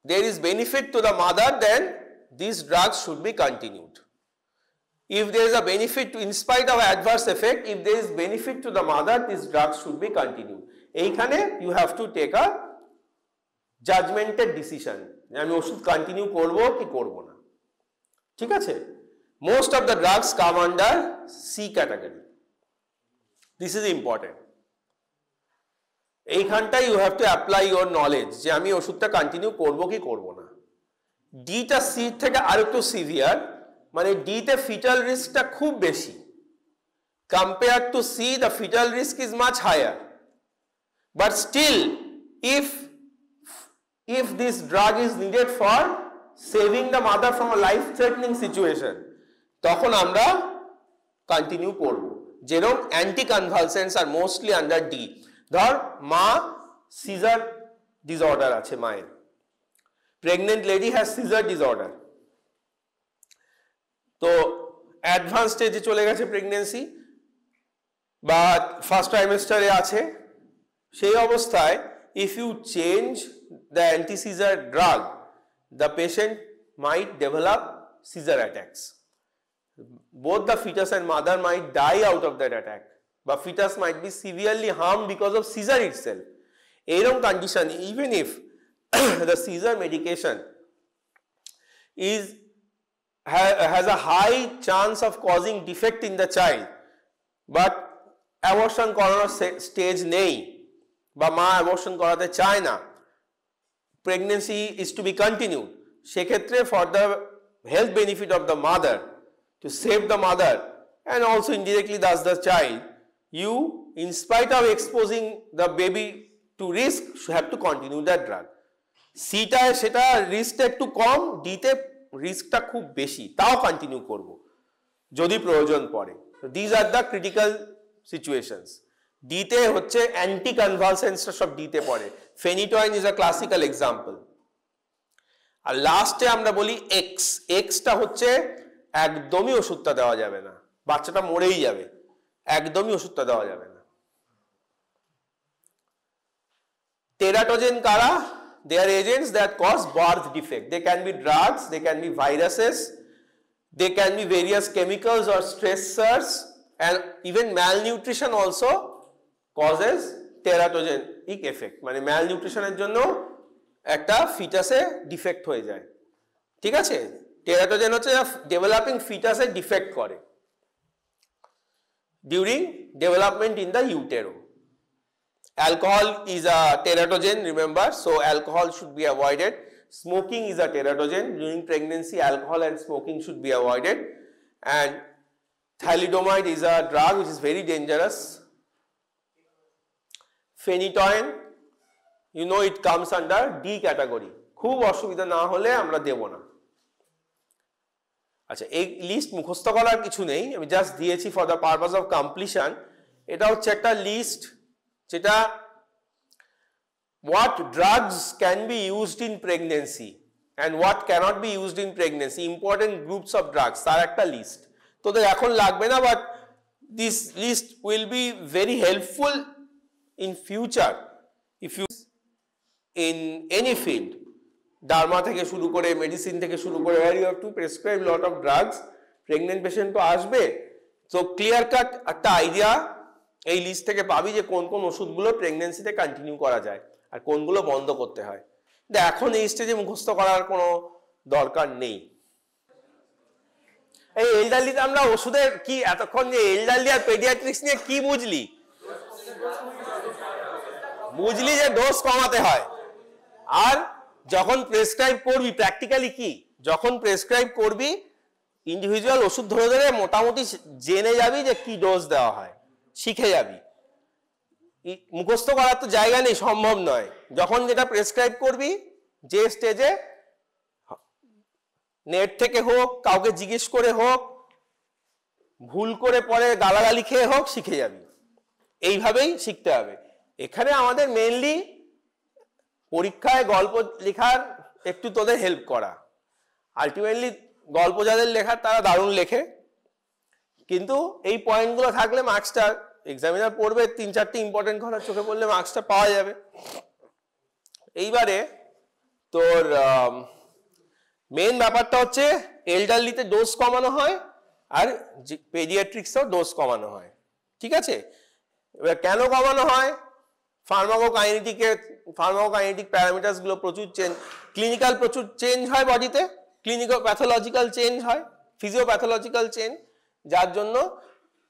there is benefit to the mother, then these drugs should be continued. If there is a benefit to, in spite of adverse effect, if there is benefit to the mother, these drugs should be continued. এইখানে you have to take a judgmented decision, আমি ওষুধ continue করব কি করব না। ঠিক আছে? Most of the drugs come under C category. This is important. এইখানটাই you have to apply your knowledge যে আমি ওষুধটা কন্টিনিউ করব কি করব না। ডিটা সি থেকে আরেকটু সিভিয়ার, মানে ডিতে ফিটাল রিস্কটা খুব বেশি। Compare to see the fetal risk is much higher, but still if this drug is needed for saving the mother from a life threatening situation, তখন আমরা কন্টিনিউ করব। যেরকম anti convulsants are mostly under D. ধর মা seizure disorder আছে, মায়ের pregnant lady has seizure disorder, তো advance স্টেজে চলে গেছে প্রেগনেন্সি বা ফার্স্ট ট্রাইমেস্টারে আছে, সেই অবস্থায় if you change the anti-seizure drug, the patient might develop seizure attacks. Both the fetus and mother might die out of that attack, but fetus might be severely harmed because of seizure itself. এরকম condition, even if the seizure medication has a high chance of causing defect in the child, but abortion করানোর stage নেই বা মা abortion করাতে চায় না, pregnancy is to be continued, সেক্ষেত্রে for the health benefit of the mother, to save the mother and also indirectly thus the child, you in spite of exposing the baby to risk have to continue that drug. সিটায় সেটা রিস্কটা একটু কম, ডিতে রিস্কটা খুব বেশি, তাও continue করব যদি প্রয়োজন পড়ে। These are the critical situations. ডিতে হচ্ছে অ্যান্টি কনভালসেন্টসটা সব ডিতে পড়ে, ফেনিটয়েন ইজ আ ক্লাসিক্যাল এক্সাম্পল। আর লাস্টে আমরা বলি এক্স, এক্সটা হচ্ছে একদমই ওষুধটা দেওয়া যাবে না, বাচ্চাটা মরেই যাবে, একদমই ওষুধটা দেওয়া যাবে না। টেরাটোজেন কারা? They are agents that cause birth defect. They can be drugs, they can be viruses, they can be various chemicals or stressors, and even malnutrition also causes teratogenic effect, মানে malnutritionের জন্য একটা ফিটাসে ডিফেক্ট হয়ে যায়। ঠিক আছে? Teratogen হচ্ছে developing ফিটাসে defect করে। during development in the utero. Alcohol is a teratogen, remember, so alcohol should be avoided. Smoking is a teratogen. During pregnancy, alcohol and smoking should be avoided. And thalidomide is a drug which is very dangerous. Phenytoin, you know, it comes under D category. খুব অসুবিধা না হলে আমরা দেব না। আচ্ছা, এই list মুখস্থ করার কিছু নেই, আমি জাস্ট দিয়েছি for the purpose of completion. এটা হচ্ছে একটা লিস্ট যেটা what drugs can be used in pregnancy and what cannot be used in pregnancy, important groups of drugs, তার একটা লিস্ট। তোদের এখন লাগবে না, but this list will be very helpful in future if you in any field, derma থেকে শুরু করে medicine থেকে শুরু করে, where you have to prescribe lot of drugs, pregnant patient তো আসবে, তো ক্লিয়ার কাট একটা আইডিয়া এই লিস্ট থেকে পাবি যে কোন কোন ওষুধগুলো প্রেগনেন্সিতে কন্টিনিউ করা যায় আর কোনগুলো বন্ধ করতে হয়। এখন এই স্টেজে মুখস্থ করার কোনো দরকার নেই। এই এলডারলিতে আমরা ওষুধের কি এতক্ষণ যে এলডারলি আর পেডিয়াট্রিক্স নিয়ে কি বুঝলি? বুঝলি যে ডোজ কমাতে হয়, আর যখন প্রেসক্রাইব করবি প্র্যাকটিক্যালি কি, যখন প্রেসক্রাইব করবি ইন্ডিভিজুয়াল ওষুধ ধরে ধরে মোটামুটি জেনে যাবি যে কি ডোজ দেওয়া হয়, শিখে যাবি। মুখস্থ করার তো জায়গা নেই, সম্ভব নয়। যখন যেটা প্রেসক্রাইব করবি, যে স্টেজে নেট থেকে হোক, কাউকে জিজ্ঞেস করে হোক, ভুল করে পরে গালাগালি খেয়ে হোক, শিখে যাবি। এইভাবেই শিখতে হবে। এখানে আমাদের মেইনলি পরীক্ষায় গল্প লেখার একটু তোদের হেল্প করা। আলটিমেটলি গল্প যাদের লেখার তারা দারুণ লেখে, কিন্তু এই পয়েন্টগুলো থাকলে মার্কসটা এক্সামিনার পড়বে, 3-4টি ইম্পর্টেন্ট কথা চোখে পড়লে মার্কসটা পাওয়া যাবে। এইবারে তোর মেইন ব্যাপারটা হচ্ছে এলডারলিতে ডোজ কমানো হয় আর পেডিয়াট্রিক্সেও ডোজ কমানো হয়, ঠিক আছে? এবার কেন কমানো হয়? ফার্মাকোকাইনেটিক প্যারামিটারস গুলো প্রচুর চেঞ্জ, ক্লিনিক্যাল প্রচুর চেঞ্জ হয় বডিতে, ক্লিনিক্যাল প্যাথোলজিক্যাল চেঞ্জ হয়, ফিজিওপ্যাথোলজিক্যাল চেঞ্জ, যার জন্য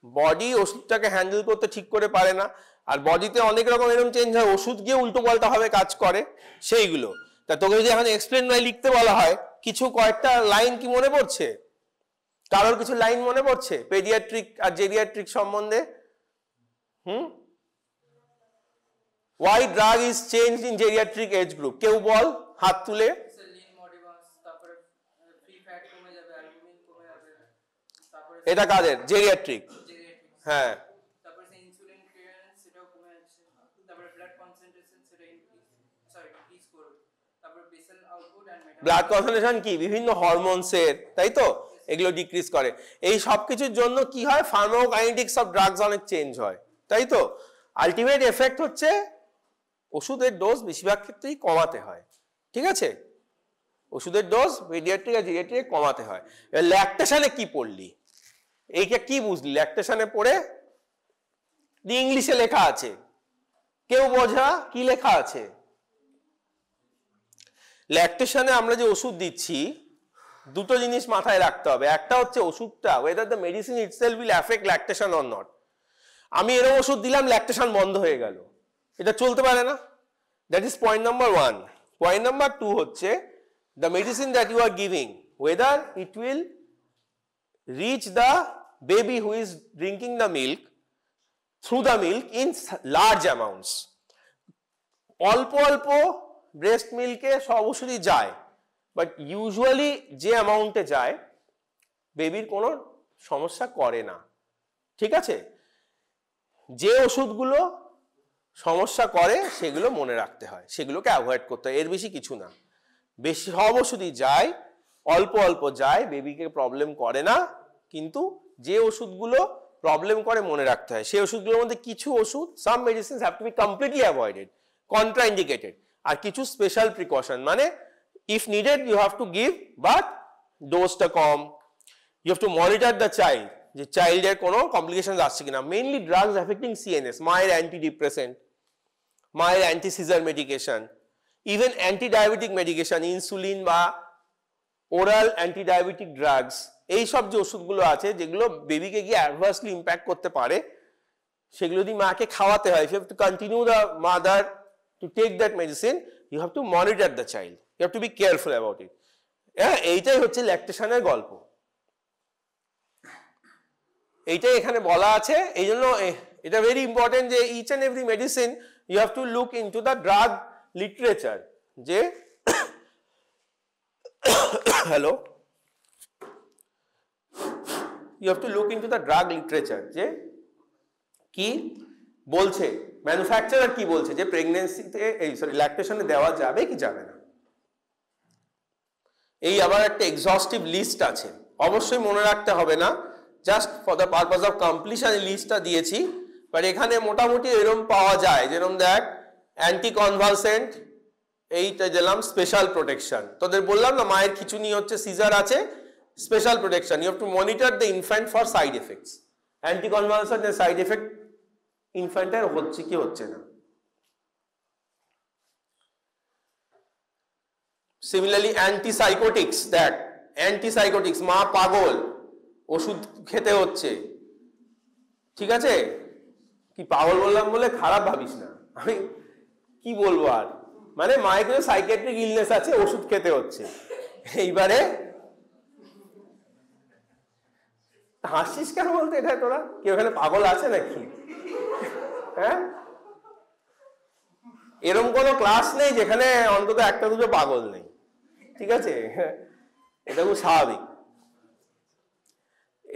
বডি ওষুধটাকে হ্যান্ডেল করতে ঠিক করে পারে না। আর বডিতে অনেক রকম এরকম চেঞ্জ হয়, ওষুধ গিয়ে উল্টো পাল্টা ভাবে কাজ করে, সেইগুলো। তা তোকে যদি এখন এক্সপ্লেন বাই লিখতে বলা হয়, কিছু কয়েকটা লাইন কি মনে পড়ছে? কারোর কিছু লাইন মনে পড়ছে পেডিয়াট্রিক আর জেরিয়াট্রিক সম্বন্ধে? Why drug is changed in geriatric age group? কেউ বল, হাত তুলে। এটা কাদের? জেরিয়াট্রিক। হ্যাঁ, ব্লাড কনসেন্ট্রেশন কি বিভিন্ন হরমোনসের, তাই তো, এগুলো ডিক্রিজ করে। এই সব কিছুর জন্য কি হয়, ফার্মাকোকাইনেটিক্স অফ ড্রাগস অনেক চেঞ্জ হয়, তাই তো। আলটিমেট এফেক্ট হচ্ছে ওষুধের ডোজ বেশিরভাগ ক্ষেত্রেই কমাতে হয়, ঠিক আছে? ওষুধের ডোজ পেডিয়াট্রিক আর জেরিয়াট্রিক কমাতে হয়। ল্যাকটেশনে কি পড়লি, এইটা কি বুঝলি? ল্যাকটেশনে পড়ে ইংলিশে লেখা আছে, কেউ বোঝা কি লেখা আছে? ল্যাকটেশনে আমরা যে ওষুধ দিচ্ছি, দুটো জিনিস মাথায় রাখতে হবে। একটা হচ্ছে ওষুধটা whether the medicine itself will affect lactation or not. আমি এরকম ওষুধ দিলাম, ল্যাকটেশন বন্ধ হয়ে গেল, এটা চলতে পারে না। That is point number 1। Point number 2 হচ্ছে the medicine that you are giving, whether it will reach the baby who is drinking the milk through the milk in large amounts. অল্প অল্প ব্রেস্ট মিল্কে সব ওষুধই যায়, বাট ইউজুয়ালি যে অ্যামাউন্টে যায় বেবির কোনো সমস্যা করে না, ঠিক আছে? যে ওষুধগুলো সমস্যা করে সেগুলো মনে রাখতে হয়, সেগুলোকে অ্যাভয়েড করতে হয়, এর বেশি কিছু না। বেশি সব ওষুধই যায়, অল্প অল্প যায়, বেবিকে প্রবলেম করে না, কিন্তু যে ওষুধগুলো প্রবলেম করে মনে রাখতে হয়। সেই ওষুধগুলোর মধ্যে কিছু ওষুধ, some medicines have to be completely avoided, contraindicated, আর কিছু স্পেশাল প্রিকশন, মানে if needed you have to give, but ডোজটা কম। You have to monitor the child, যে চাইল্ডের কোনো কমপ্লিকেশন আসছে কিনা। মেইনলি ড্রাগস অ্যাফেক্টিং সিএনএস, মায়ের অ্যান্টিডিপ্রেসেন্ট, মায়ের antiseizure medication, even anti diabetic medication, insulin বা ওরাল অ্যান্টি ডায়াবেটিক ড্রাগস, এই সব যে ওষুধগুলো আছে যেগুলো বেবিকে গিয়ে অ্যাডভার্সলি ইম্প্যাক্ট করতে পারে, সেগুলো যদি মাকে খাওয়াতে হয়, if you have to continue the mother to take that medicine, you have to monitor the child, you have to be careful about it. হ্যাঁ, এইটাই হচ্ছে ল্যাকটেশনের গল্প, এইটাই এখানে বলা আছে। এই জন্য এটা ভেরি ইম্পর্টেন্ট যে each and every medicine you have to look into the drug literature, যে hello, you have to look into the drug literature, যে কি বলছে ম্যানুফ্যাকচারার, কি বলছে যে প্রেগন্যান্সিতে ল্যাকটেশনে দেওয়া যাবে কি যাবে না। এই আবার একটা এক্সহস্টিভ লিস্ট আছে, অবশ্যই মনে রাখতে হবে না, just for the purpose of completion এই লিস্টটা দিয়েছি। বাট এখানে মোটামুটি এরকম পাওয়া যায়, যেরকম দেখ অ্যান্টি কনভালসেন্ট, এইটা দিলাম স্পেশাল প্রোটেকশন। তোদের বললাম না মায়ের খিচুনি হচ্ছে, সিজার আছে, special protection, you have to monitor the infant for side effects. Anti convulsant এর সাইড এফেক্ট ইনফ্যান্টের হচ্ছে কি হচ্ছে না। সিমিলারলি অ্যান্টিসাইকোটিক্স, দেখ অ্যান্টিসাইকোটিক্স, মা পাগল, ওষুধ খেতে হচ্ছে, ঠিক আছে, কি পাগল বললাম বলে খারাপ ভাবিস না, আমি কি বলবো আর, মানে মায়ের কোনো সাইকিয়াট্রিক ইলনেস আছে, ওষুধ খেতে হচ্ছে। এইবারে হাসিস কেন বলতে, এটা তোরা কেউ এখানে পাগল আছে নাকি? হ্যাঁ, এরকম কোনো ক্লাস নেই যেখানে অন্তত একটা দুটো পাগল নেই, ঠিক আছে, এটা খুব স্বাভাবিক।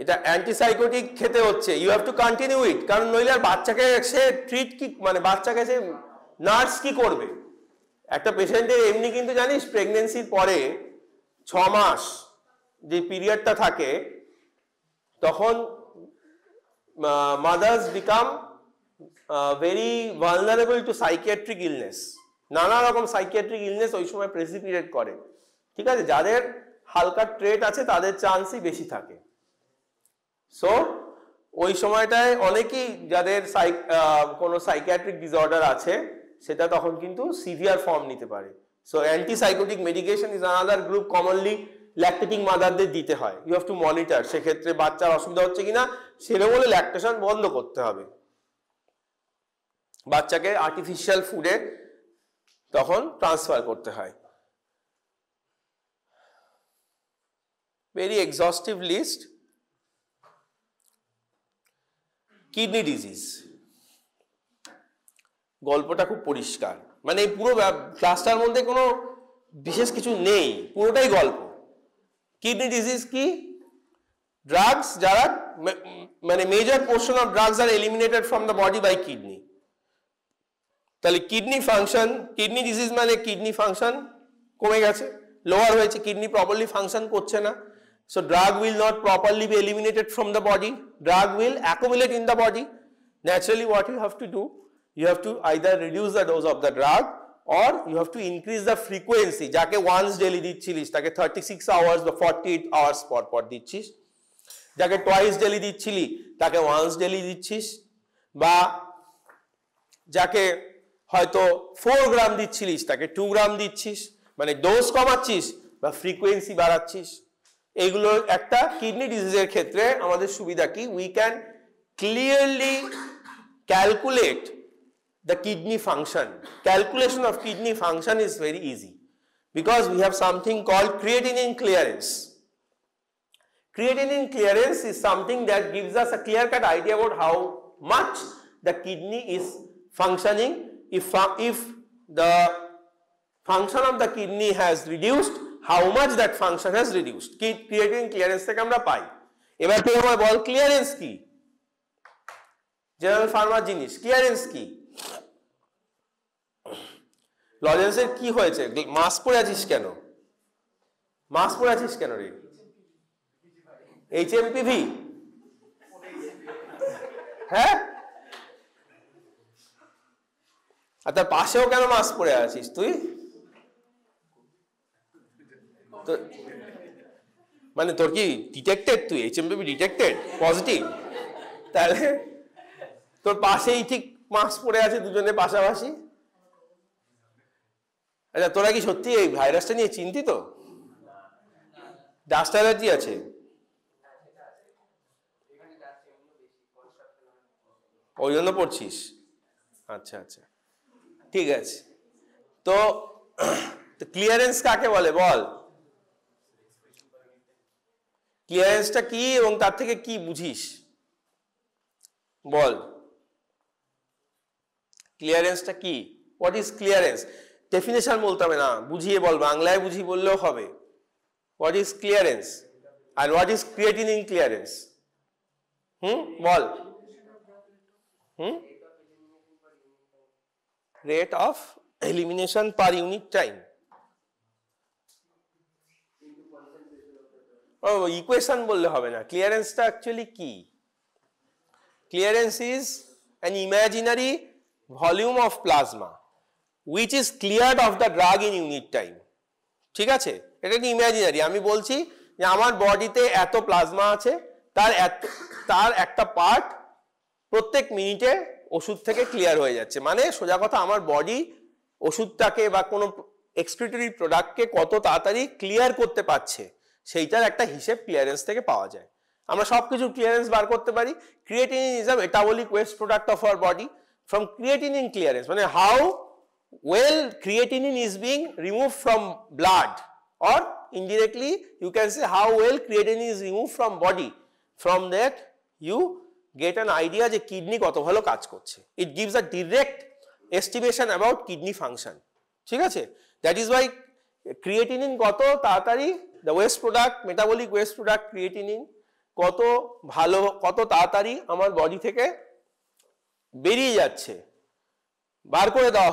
এটা অ্যান্টিসাইকোটিক খেতে হচ্ছে, you have to continue it, কারণ নইলে আর বাচ্চাকে সে ট্রিট কি, মানে বাচ্চাকে সে নার্স কি করবে? একটা পেশেন্টের এমনি কিন্তু জানিস প্রেগনেন্সির পরে 6 মাস যে পিরিয়ডটা থাকে, তখন mothers become very vulnerable to psychiatric illness, নানা রকম সাইকিয়াট্রিক ইলনেস ওই সময় প্রেসিপিটেট করে, ঠিক আছে, যাদের হালকা ট্রেট আছে তাদের চান্সই বেশি থাকে। সো ওই সময়টায় অনেকেই যাদের কোনো সাইকিয়াট্রিক ডিসঅর্ডার আছে, সেটা তখন কিন্তু সিভিয়ার ফর্ম নিতে পারে। So antipsychotic medication is another group commonly lactating মাদারদের দিতে হয়, ইউ হ্যাভ টু মনিটর, সেক্ষেত্রে বাচ্চার অসুবিধা হচ্ছে কিনা, সেরকম হলে ল্যাকটেশন বন্ধ করতে হবে, বাচ্চাকে আর্টিফিশিয়াল ফুডে তখন ট্রান্সফার করতে হয়। Very exhaustive list. Kidney disease, গল্পটা খুব পরিষ্কার, মানে এই পুরো ক্লাসটার মধ্যে কোনো বিশেষ কিছু নেই, পুরোটাই গল্প। কিডনি ডিজিজ কি? ড্রাগস যারা, মানে major portion of drugs are eliminated from the body by kidney. তাহলে কিডনি ফাংশন, কিডনি ডিজিজ মানে কিডনি ফাংশন কমে গেছে, লোয়ার হয়েছে, কিডনি প্রপারলি ফাংশন করছে না। So drug will not properly be eliminated from the body, drug will accumulate in the body. Naturally what you have to do, you have to either reduce the dose of the drug or you have to increase the frequency, যাকে once daily দিচ্ছিলিস তাকে 36 hours বা 48 hours পর পর দিচ্ছিস, যাকে twice daily দিচ্ছিলি তাকে once daily দিচ্ছিস, বা যাকে হয়তো 4 গ্রাম দিচ্ছিলিস তাকে 2 গ্রাম দিচ্ছিস, মানে ডোজ কমাচ্ছিস বা ফ্রিকোয়েন্সি বাড়াচ্ছিস। এইগুলো একটা কিডনি ডিজিজের ক্ষেত্রে আমাদের সুবিধা কি, we can clearly calculate the kidney function. Calculation of kidney function is very easy because we have something called creatinine clearance. Creatinine clearance is something that gives us a clear-cut idea about how much the kidney is functioning. If the function of the kidney has reduced, how much that function has reduced. Creatinine clearance থেকে আমরা পাই। এবার তুই আমায় বল clearance কি? General farmer জিনিস, clearance কি? লজেন্সের কি হয়েছে? মাস্ক পরে আছিস কেন? মাস্ক পরে আছিস কেন রে? HMPV, হ্যাঁ, আর তার পাশেও কেন মাস্ক পরে আছিস তুই? মানে তোর কি ডিটেক্টেড, তুই HMPV ডিটেক্টেড পজিটিভ, তাহলে তোর পাশেই ঠিক মাস্ক পরে আছে দুজনে পাশাপাশি। আচ্ছা তোরা কি সত্যি এই ভাইরাসটা নিয়ে চিন্তিত? ডাস্ট অ্যালার্জি আছে? ওই জন্য পড়ছিস? আচ্ছা আচ্ছা, ঠিক আছে। তো ক্লিয়ারেন্স কাকে বলে বল? ক্লিয়ারেন্সটা কি এবং তার থেকে কি বুঝিস বল? ক্লিয়ারেন্সটা কি? What is clearance? ডেফিনেশন বলতে হবে না, বুঝিয়ে বল, বাংলায় বুঝিয়ে বললেও হবে। হোয়াট ইজ ক্লিয়ারেন্স আর হোয়াট ইজ ক্রিয়েটিনিন ক্লিয়ারেন্স? বল। Rate of elimination per unit time. ও ইকুয়েশন বললে হবে না। ক্লিয়ারেন্সটা অ্যাকচুয়ালি কি? Clearance is an imaginary volume of plasma which is cleared of the drug in unit time. ঠিক আছে, এটা কি ইমাজিনারি? আমি বলছি যে আমার বডিতে এত প্লাজমা আছে, তার একটা পার্ট প্রত্যেক মিনিটে ওষুধ থেকে ক্লিয়ার হয়ে যাচ্ছে। মানে সোজা কথা, আমার বডি ওষুধটাকে বা কোনো এক্সক্রিটরি প্রোডাক্টকে কত তাড়াতাড়ি ক্লিয়ার করতে পারছে, সেইটার একটা হিসেব ক্লিয়ারেন্স থেকে পাওয়া যায়। আমরা সবকিছু ক্লিয়ারেন্স বার করতে পারি। Creatinine is a metabolic waste product of our body. From creatinine clearance মানে how well creatinine is being removed from blood, or indirectly you can say how well creatinine is removed from body. From that you get an idea যে kidney কত ভালো কাজ করছে। It gives a direct estimation about kidney function. ঠিক আছে, that is why creatinine কত তাড়াতাড়ি, the waste product, metabolic waste product creatinine কত ভালো, কত তাড়াতাড়ি আমার বডি থেকে বেরিয়ে যাচ্ছে, বার করে দেওয়া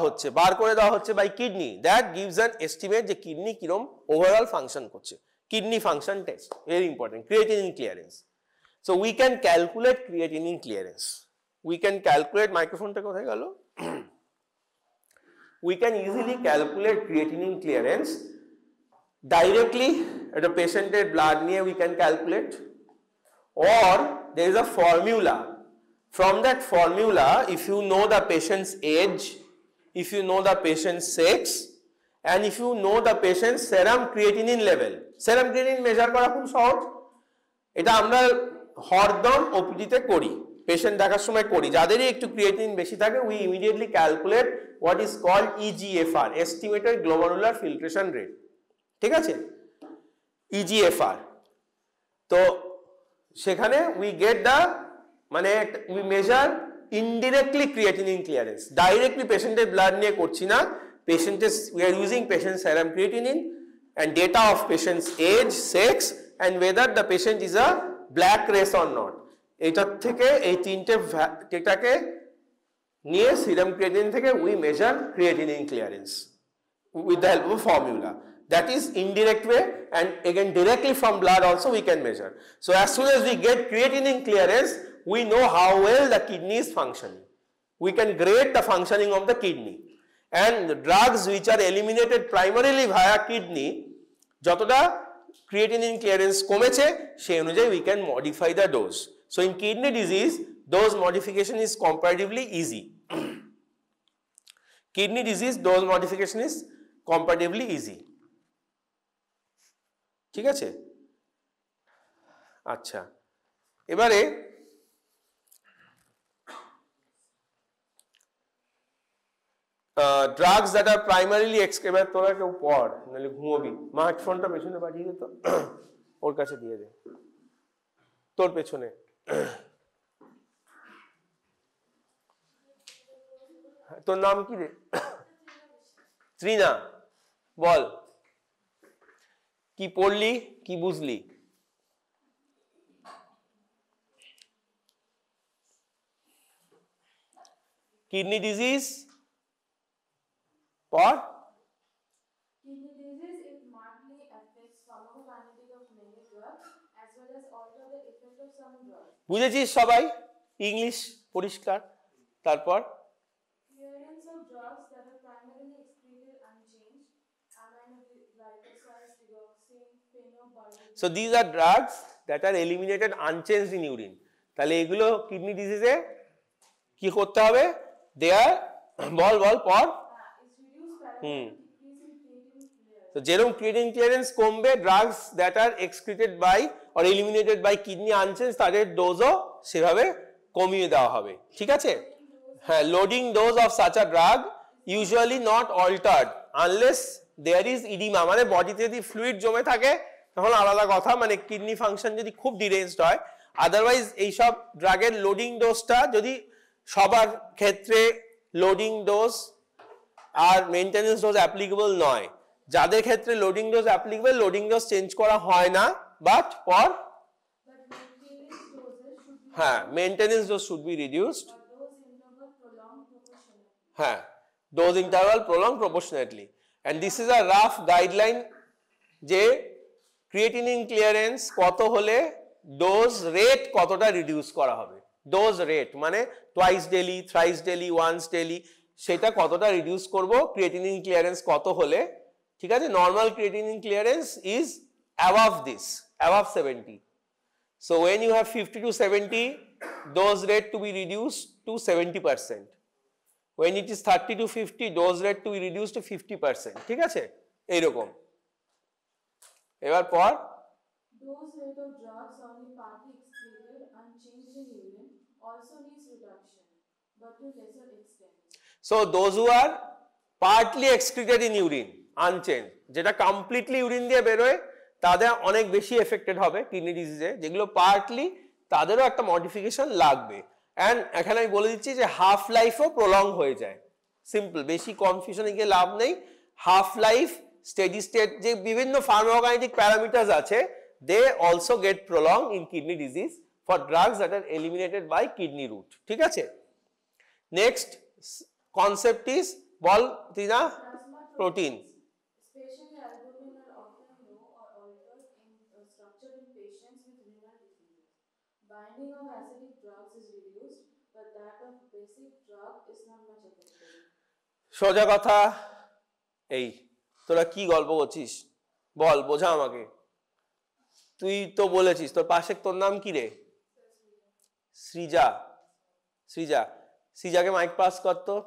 হচ্ছে by kidney. That gives an estimate যে কিডনি কিরম ওভারঅল ফাংশন করছে। Kidney function test, very important. Creatinine clearance, so we can calculate creatinine clearance. We can calculate, মাইক্রোফোনটা কোথায় গেল? We can easily calculate creatinine clearance directly at a patient's blood নিয়ে we can calculate, or there is a formula. From that formula, if you know the patient's age, if you know the patient's sex, and if you know the patient's serum creatinine level. Serum creatinine measure করা খুব সহজ, এটা আমরা হরদম ওপিডিতে করি, patient দেখার সময় করি। যাদেরই একটু ক্রিয়েটিনিন বেশি থাকে, we immediately calculate what is called EGFR, estimated glomerular filtration rate. ঠিক আছে, EGFR। তো সেখানে we get the মানে we measure indirectly creatinine clearance, directly পেশেন্টের ব্লাড নিয়ে করছি না। পেশেন্টের we are using patient serum creatinine and data of patient's age, sex and whether the patient is a black race or not. এইটার থেকে এই তিনটে ডেটাকে নিয়ে serum creatinine থেকে we measure creatinine clearance with the help of a formula. That is indirect way, and again directly from blood also we can measure. So as soon as we get creatinine clearance, we know how well the kidney is functioning. We can grade the functioning of the kidney, and the drugs which are eliminated primarily via kidney, যতটা creatinine clearance কমেছে সেই অনুযায়ী we can modify the dose. So in kidney disease, dose modification is comparatively easy. Kidney disease dose modification is comparatively easy. ঠিক আছে, আচ্ছা এবারে drugs that are primarily এবার তোরা কেউ পড়, নাহলে ঘুমোবি। স্মার্টফোনটা পেছনে পাঠিয়ে দে তো, ওর কাছে দিয়ে দে, তোর পেছনে। তোর নাম কি রে? ত্রিনা, বল কি পড়লি, কি বুঝলি? কিডনি ডিজিজ পর Kidney disease, it markedly affects pharmacokinetic of many drugs as well as alter the effect of some drugs. বুঝেছিস সবাই? ইংলিশ পরিষ্কার। তারপর Clearance of drugs that are primarily excreted unchanged, aminoglycosides, digoxin, phenobarbital. So these are drugs that are eliminated unchanged in urine. তাহলে এগুলো kidney ডিজিজে কি করতে হবে? দে আর বল পর তো যেরকম ক্রিয়েটিনিন ক্লিয়ারেন্স কমবে, drugs that are excreted by or eliminated by kidney unchange, তাদের ডোজও সেভাবে কমিয়ে দেওয়া হবে, ঠিক আছে? হ্যাঁ, loading dose of such a drug usually not altered unless there is oedema, মানে বডিতে যদি ফ্লুইড জমে থাকে তখন আলাদা কথা, মানে কিডনি ফাংশন যদি খুব ডিরেঞ্জড হয়। আদারওয়াইজ এইসব ড্রাগের লোডিং ডোজটা যদি সবার ক্ষেত্রে লোডিং ডোজ আর মেইনটেনেন্স ডোজ অ্যাপ্লিকেবল নয়, যাদের ক্ষেত্রে loading dose applicable loading dose change করা হয় না, বাট ফর হ্যাঁ maintenance dose should be reduced, হ্যাঁ dose interval prolong proportionately. And this is a rough guideline যে ক্রিয়েটিনিন ক্লিয়ারেন্স কত হলে ডোজ রেট কতটা রিডিউস করা হবে, ডোজ রেট মানে twice daily, thrice daily, once daily, সেটা কতটা রিডিউস করব ক্রিয়েটিনিন ক্লিয়ারেন্স কত হলে, ঠিক আছে? Normal creatinine clearance is above this, above 70. So when you have 50 to 70, dose rate to be reduced to 70%. When it is 30 to 50, dose rate to be reduced to 50%. ঠিক আছে? এইরকম। এবার পর dose rate of drugs only partly excreted unchanged in urine also needs reduction, but to lesser extent. So those who are partly excreted in urine unchanged, যেটা completely urine দিয়ে বেরোয় তাদের অনেক বেশি এফেক্টেড হবে কিডনি ডিজিজে, যেগুলো পার্টলি তাদেরও একটা মডিফিকেশন লাগবে। অ্যান্ড এখানে আমি বলে দিচ্ছি যে হাফ লাইফও প্রলং হয়ে যায়, সিম্পল, বেশি কনফিউশনে গিয়ে লাভ নেই। হাফ লাইফ, স্টেডি স্টেট, যে বিভিন্ন ফার্মাকোকাইনেটিক প্যারামিটার্স আছে, they also get prolong in kidney disease for drugs that are eliminated by kidney route, ঠিক আছে? নেক্সট কনসেপ্ট ইজ, বল Tina, protein. Especially albumin are often low or altered in structure in patients with renal diseases. Binding of acidic drugs is reduced, but that of basic drug is not much affected. সোজা কথা, এই তোরা কি গল্প করছিস বল, বোঝা আমাকে। তুই তো বলেছিস তোর পাশে, তোর নাম কি রে? সৃজা। সৃজা, সৃজাকে মাইক পাস কর তো,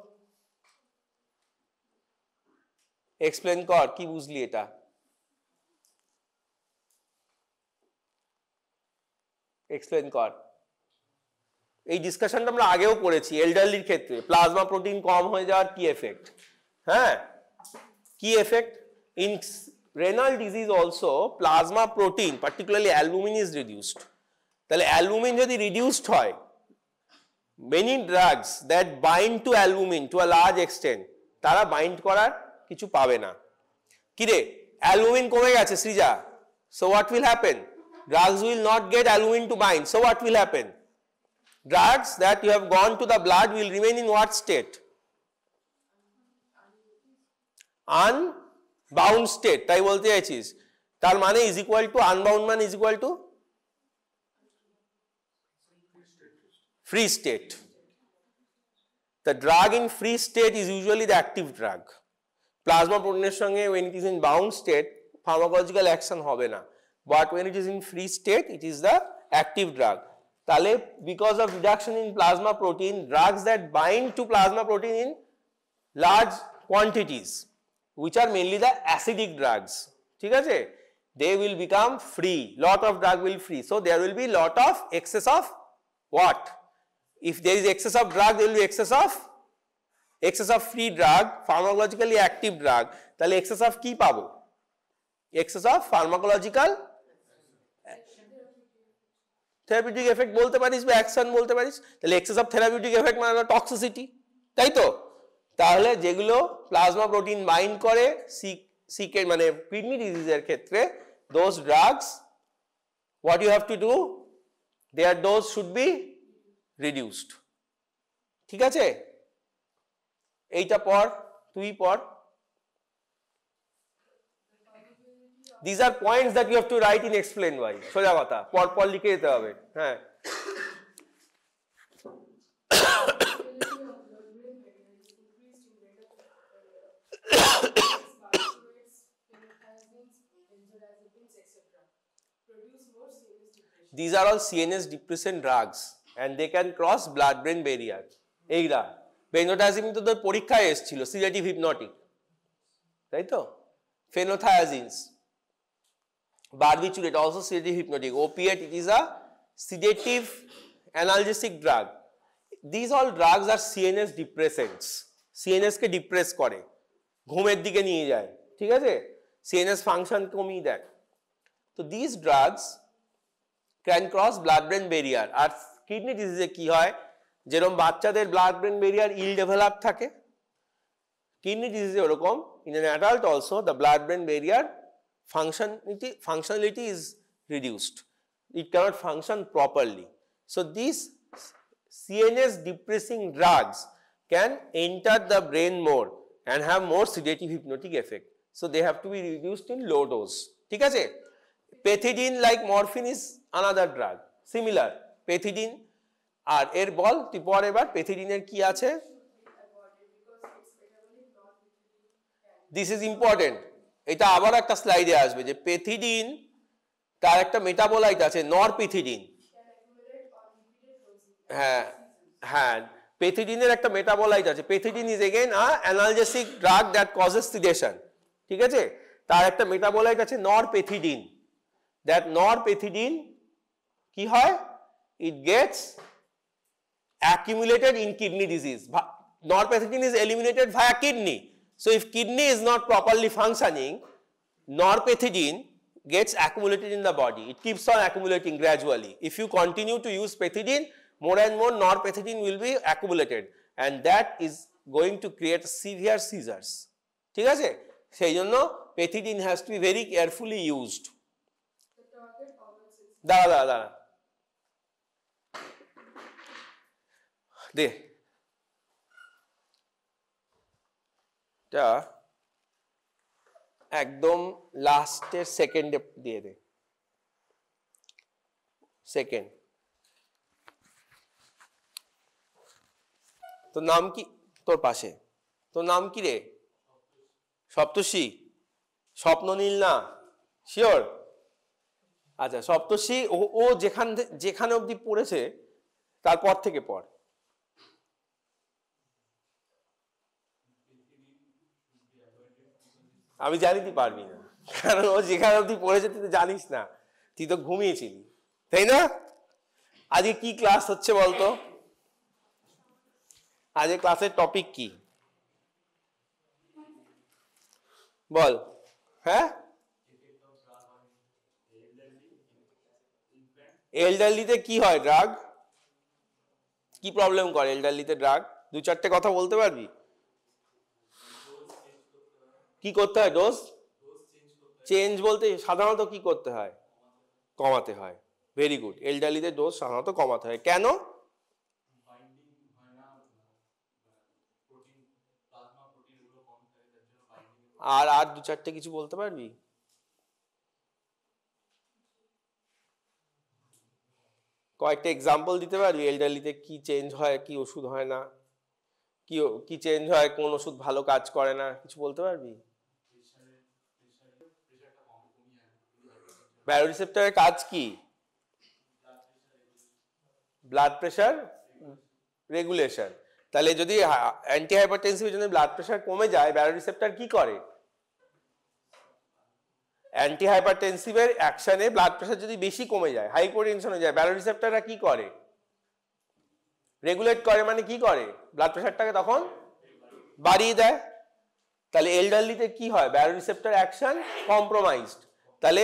এক্সপ্লেন কর কি বুঝলি এটা। এক্সপ্লেন কর। এই ডিসকাশনটা আমরা আগেও করেছি এলডারলির ক্ষেত্রে, প্লাজমা প্রোটিন কম হয়ে যাওয়ার কি এফেক্ট। হ্যাঁ, কি effect in renal disease also plasma protein particularly albumin is reduced. তাহলে অ্যালবুমিন যদি রিডিউসড হয়, many drugs that bind to albumin to a large extent, তারা বাইন্ড করার কিছু পাবে না। কিরে, অ্যালবুমিন কমে গেছে Srija, so what will happen? Drugs will not get albumin to bind, so what will happen? Drugs that you have gone to the blood will remain in what state? Unbound state, তাই বলতে চাইছিস? তার মানে is equal to unbound মানে is equal to free state. The drug in free state is usually the active drug. Plasma protein সঙ্গে when it is in bound state pharmacological action হবে না, but when it is in free state it is the active drug. তাহলে because of reduction in plasma protein, drugs that bind to plasma protein in large quantities, which are mainly the acidic drugs, ঠিক আছে, they will become free, lot of drug will free, so there will be lot of excess of what? If there is excess of drug, there will be excess of free drug, pharmacologically active drug. তাহলে excess of কি পাবো? excess of pharmacological therapeutic effect বলতে পারিস বা action বলতে পারিস। তাহলে excess of therapeutic effect মানে টক্সিসিটি, তাই তো? তাহলে যেগুলো প্লাজমা প্রোটিন বাইন্ড করে সিকের মানে কিডনি ডিজিজের ক্ষেত্রে, those drugs, what you have to do, their dose should be reduced, ঠিক আছে? এইটা পর, তুই পর। These are points that you have to write in explain why, সোজা কথা, পর পর লিখে যেতে হবে। হ্যাঁ, these are all CNS depressant drugs and they can cross blood brain barrier. এইরা বেনজোডাজিম তো তোর পরীক্ষায় এসেছিল, সিডেটিভ হিপনোটিক, তাই তো? ফেনোথায়াজিনস, barbiturate also sedative hypnotic. Opiate, it is a sedative analgesic drug. These all drugs are CNS depressants. CNS K depress করে, ঘুমের দিকে নিয়ে যায়, ঠিক আছে, CNS ফাংশন কমিয়ে দেয়। তো these drugs can cross blood brain barrier। R kidney ডিজিজে কি হয়, যেরকম বাচ্চাদের ব্লাড ব্রেন ব্যারিয়ার ইল ডেভেলপ থাকে, কিডনি ডিজিজে ওরকম in an adult also the blood brain barrier functionality is reduced, it cannot function properly. So these CNS depressing drugs can enter the brain more and have more sedative hypnotic effect, so they have to be reduced in low dose, ঠিক আছে। pethidine like morphine is another drug similar, pethidine। আর এর বল তুই পর এবার পেথিডিনের কি আছে, this is important, এটা আবার একটা স্লাইডে আসবে যে পেথিডিন তার একটা মেটাবোলাইট আছে নরপেথিডিন। হ্যাঁ হ্যাঁ, পেথিডিনের একটা মেটাবোলাইট আছে, pethidine is again a analgesic drug that causes sedation, ঠিক আছে, তার একটা মেটাবোলাইট আছে নরপেথিডিন। দ্যাট নরপেথিডিন কি হয়, it gets accumulated in kidney disease. Norpethidine is eliminated via kidney. So if kidney is not properly functioning, norpethidine gets accumulated in the body. It keeps on accumulating gradually. If you continue to use pethidine, more and more norpethidine will be accumulated, and that is going to create severe seizures. ঠিক আছে, সেই জন্য pethidine has to be very carefully used. দাঁড়া দে, এটা একদম লাস্টের সেকেন্ডে দিয়ে দে, সেকেন্ড। তোর নাম কি, তোর পাশে তোর নাম কি রে, সপ্তর্ষি, স্বপ্ননীল না, শিওর? আচ্ছা সপ্তর্ষি, ও যেখানে অবধি পড়েছে তারপর থেকে পড়। আমি জানি তুই পারবি না, কারণ ও যেখানে অবধি পড়েছে তুই তো জানিস না, তুই তো ঘুমিয়েছিলি, তাই না? আজকে কি ক্লাস হচ্ছে বলতো, আজকে ক্লাসের টপিক কি বল? হ্যাঁ, এলডারলিতে কি হয়, ড্রাগ কি প্রবলেম করে এলডারলিতে ড্রাগ, দু চারটে কথা বলতে পারবি? কি করতে হয়, ডোজ চেঞ্জ বলতে সাধারণত কি করতে হয়, কমাতে হয়। ভেরি গুড, এলডারলিতে ডোজ সাধারণত কমাতে হয়, কেন? আর দু চারটে কিছু বলতে পারবি? কয়েকটা এক্সাম্পল দিতে পারবি এলডারলিতে কি চেঞ্জ হয়, কি ওষুধ হয় না, কি চেঞ্জ হয়, কোন ওষুধ ভালো কাজ করে না, কিছু বলতে পারবি? ব্যারোরিসেপ্টরের কাজ কি? Blood pressure regulation. তাহলে যদি অ্যান্টি হাইপারটেনসিভের জন্য ব্লাড প্রেশার কমে যায়, ব্যারোরিসেপ্টর কি করে? অ্যান্টি হাইপারটেনসিভের অ্যাকশনে ব্লাড প্রেশার যদি বেশি কমে যায়, হাইপোটেনশন হয়ে যায়, ব্যারোরিসেপ্টররা কি করে? রেগুলেট করে, মানে কি করে? ব্লাড প্রেশারটাকে তখন বাড়িয়ে দেয়। তাহলে এলডারলিতে কি হয়, ব্যারোরিসেপ্টর অ্যাকশন কম্প্রোমাইজড, তাহলে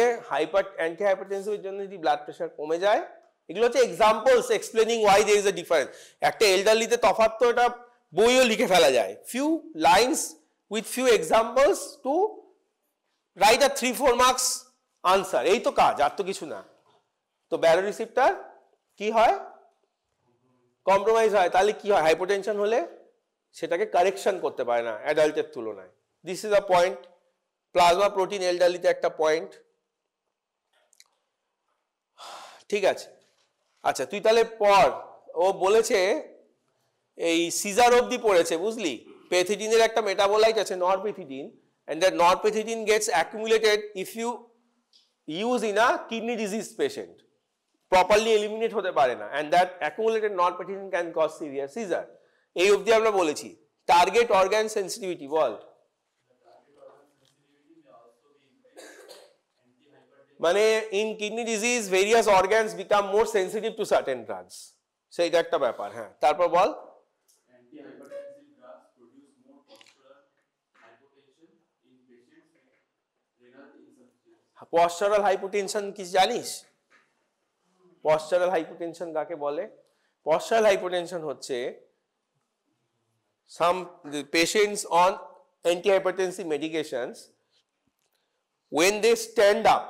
অ্যান্টি হাইপারটেনসিভের জন্য যদি ব্লাড প্রেশার কমে যায়, এগুলো হচ্ছে examples explaining why there is a difference. একটা এলডারলিতে তফাৎ তো এটা বইও লিখে ফেলা যায়, few lines with few examples to write a 3-4 marks answer, এই তো কাজ, আর তো কিছু না। তো ব্যারোরিসেপ্টর কি হয়, কম্প্রোমাইজ হয়, তাহলে কি হয়, হাইপোটেনশন হলে সেটাকে কারেকশন করতে পারে না অ্যাডাল্টের তুলনায়। This is a point. Plasma protein এলডারলিতে একটা পয়েন্ট, ঠিক আছে। আচ্ছা তুই তাহলে পড়, ও বলেছে এই সিজার অবধি পড়েছে, বুঝলি? পেথিডিনের একটা মেটাবোলাইট আছে নরপেথিডিন, and that norpethidine gets accumulated if you use in a kidney disease patient, properly eliminate হতে পারে না, and that accumulated norpethidine can cause severe seizure। এই অবধি আমরা বলেছি। টার্গেট অর্গান সেন্সিটিভিটি বল, মানে in kidney disease various organs become more sensitive to certain drugs, সেইটা একটা ব্যাপার। হ্যাঁ, তারপর বল। Antihypertensive drugs produce more postural hypotension in patients with renal insufficiency. Postural hypotension কি জানিস? পশ্চারাল হাইপোটেনশন কাকে বলে? পশ্চারাল হাইপোটেনশন হচ্ছে some patients on antihypertensive medications, when they stand up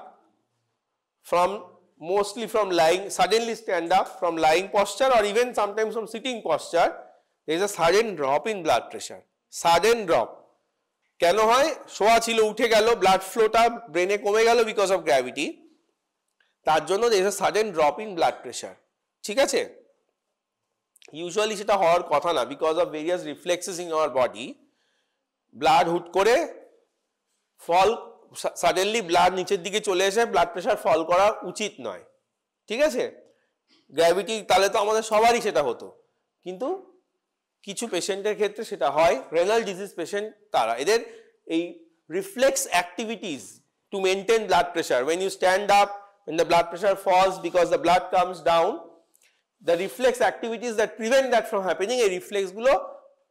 from mostly from lying, suddenly stand up from lying posture or even sometimes from sitting posture, there is a sudden drop in blood pressure. Sudden drop. কেন হয়? শোয়া ছিল, উঠে গেল, blood ফ্লোটা ব্রেনে কমে গেল because of gravity, তার জন্য there is a sudden drop in blood pressure. ঠিক আছে? ইউজুয়ালি সেটা হওয়ার কথা না, because of various reflexes in our body. Blood হুট করে ফল, সাডেনলি ব্লাড নিচের দিকে চলে এসে ব্লাড প্রেশার ফল করা উচিত নয়। ঠিক আছে? গ্র্যাভিটি, তাহলে তো আমাদের সবারই সেটা হতো, কিন্তু কিছু পেশেন্টের ক্ষেত্রে সেটা হয়। রেনাল ডিজিজ পেশেন্ট, তারা এদের এই reflex activities to maintain blood pressure, when you stand up, when the blood pressure falls because the blood comes down, the reflex activities that prevent that from happening, এই reflex গুলো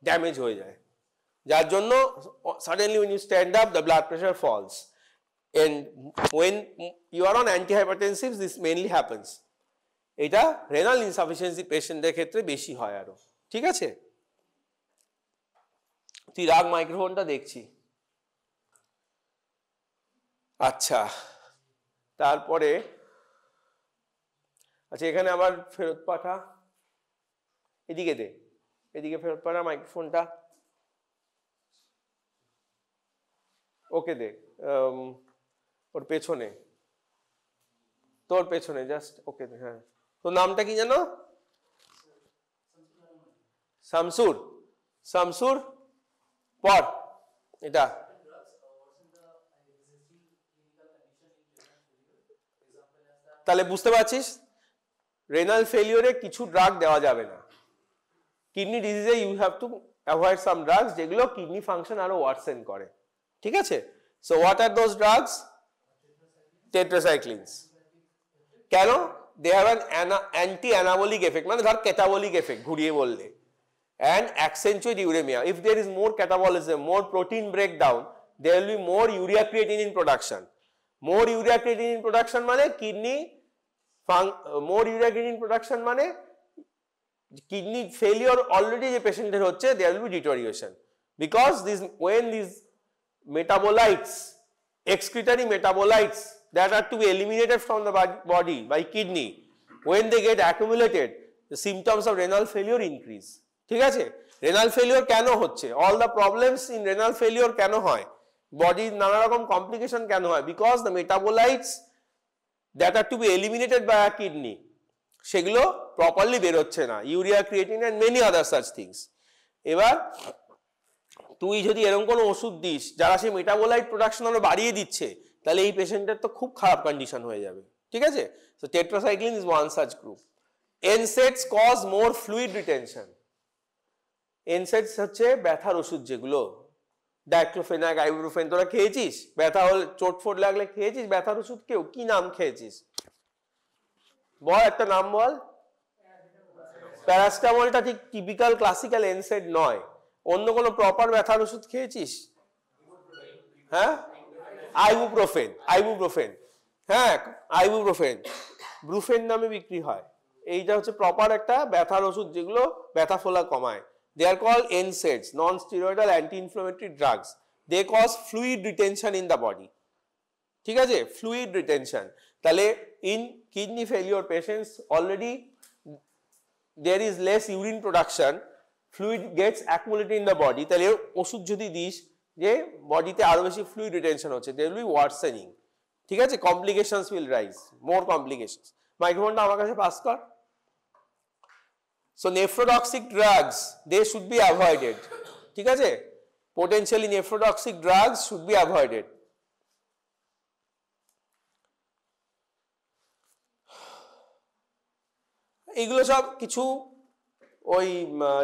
damage হয়ে যায়, যার জন্য suddenly when you stand up the blood pressure falls, and when you are on antihypertensives this mainly happens. এটা renal insufficiency পেশেন্টদের ক্ষেত্রে বেশি হয় আরো। ঠিক আছে? তুই রাগ, মাইক্রোফোনটা দেখছি। আচ্ছা, তারপরে আচ্ছা এখানে আবার ফেরত পাঠা, এদিকে দে, এদিকে ফেরত পাঠা মাইক্রোফোনটা, ওকে দে, ওর পেছনে, তোর পেছনে জাস্ট, ওকে দে। হ্যাঁ, তোর নামটা কি জানো? শামসুর। শামসুর পর এটা। তাহলে বুঝতে পারছিস রেনাল ফেলিওরে কিছু ড্রাগ দেওয়া যাবে না। কিডনি ডিজিজে you have to avoid some drugs যেগুলো কিডনি ফাংশন আরো ওয়ার্সেন করে। ঠিক আছে? So what are those drugs? Tetracyclines. কেন? They have an anti anabolic effect, মানে ধর ক্যাটাবলিক এফেক্ট ঘুরিয়ে বললে, and accentuate uremia. If there is more catabolism, more protein breakdown, there will be more urea creatinine production. More urea creatinine production মানে kidney, more urea creatinine production মানে kidney failure already যে পেশেন্টের হচ্ছে, there will be deterioration, because when these metabolites, excretory metabolites that are to be eliminated from the body by kidney, when they get accumulated, the symptoms of renal failure increase. ঠিক আছে? Renal failure কেন হচ্ছে? All the problems in renal failure কেন হয়? বডির নানা রকম complication কেন হয়? Because the metabolites that are to be eliminated by a kidney, সেগুলো প্রপারলি বেরোচ্ছে না, urea, creatine and many other such things. এবার তুই যদি এরকম কোনো ওষুধ দিস যারা সেই মেটাবোলাইট প্রোডাকশন আরো বাড়িয়ে দিচ্ছে, তাহলে এই পেশেন্টের তো খুব খারাপ কন্ডিশন হয়ে যাবে। ঠিক আছে? So tetracycline is one such group. NSAIDs cause more fluid retention. NSAIDs হচ্ছে ব্যথার ওষুধ, যেগুলো ডাইক্লোফেনাক, আইবুপ্রোফেন, তোরা খেয়েছিস? ব্যথা হলে, চোটফোট লাগলে খেয়েছিস ব্যথার ওষুধ কেউ? কি নাম খেয়েছিস বল, একটা নাম বল। প্যারাসিটামলটা ঠিক টিপিক্যাল ক্লাসিক্যাল NSAID নয়, অন্য কোনো প্রপার ব্যথার ওষুধ খেয়েছিস? হ্যাঁ, আইবুপ্রোফেন, আইবুপ্রোফেন, হ্যাঁ আইবুপ্রোফেন, ব্রুফেন নামে বিক্রি হয়। এইটা হচ্ছে প্রপার একটা ব্যথার ওষুধ যেগুলো ব্যথা ফোলা কমায়। They are called NSAIDs, non-steroidal anti-inflammatory drugs. They cause fluid retention in the body. ঠিক আছে? Fluid retention. তাহলে in kidney failure patients already there is less urine production, fluid gets accumulated in the body. তাহলে ওষুধ যদি this যে বডিতে আরো বেশি fluid retention হচ্ছে, there will be worsening. ঠিক আছে? Complications will rise, more complications. মাইক্রোফোনটা আমার কাছে পাস কর। So nephrotoxic drugs, they should be avoided. ঠিক আছে? Potentially nephrotoxic drugs should be avoided. এইগুলো সব কিছু ওই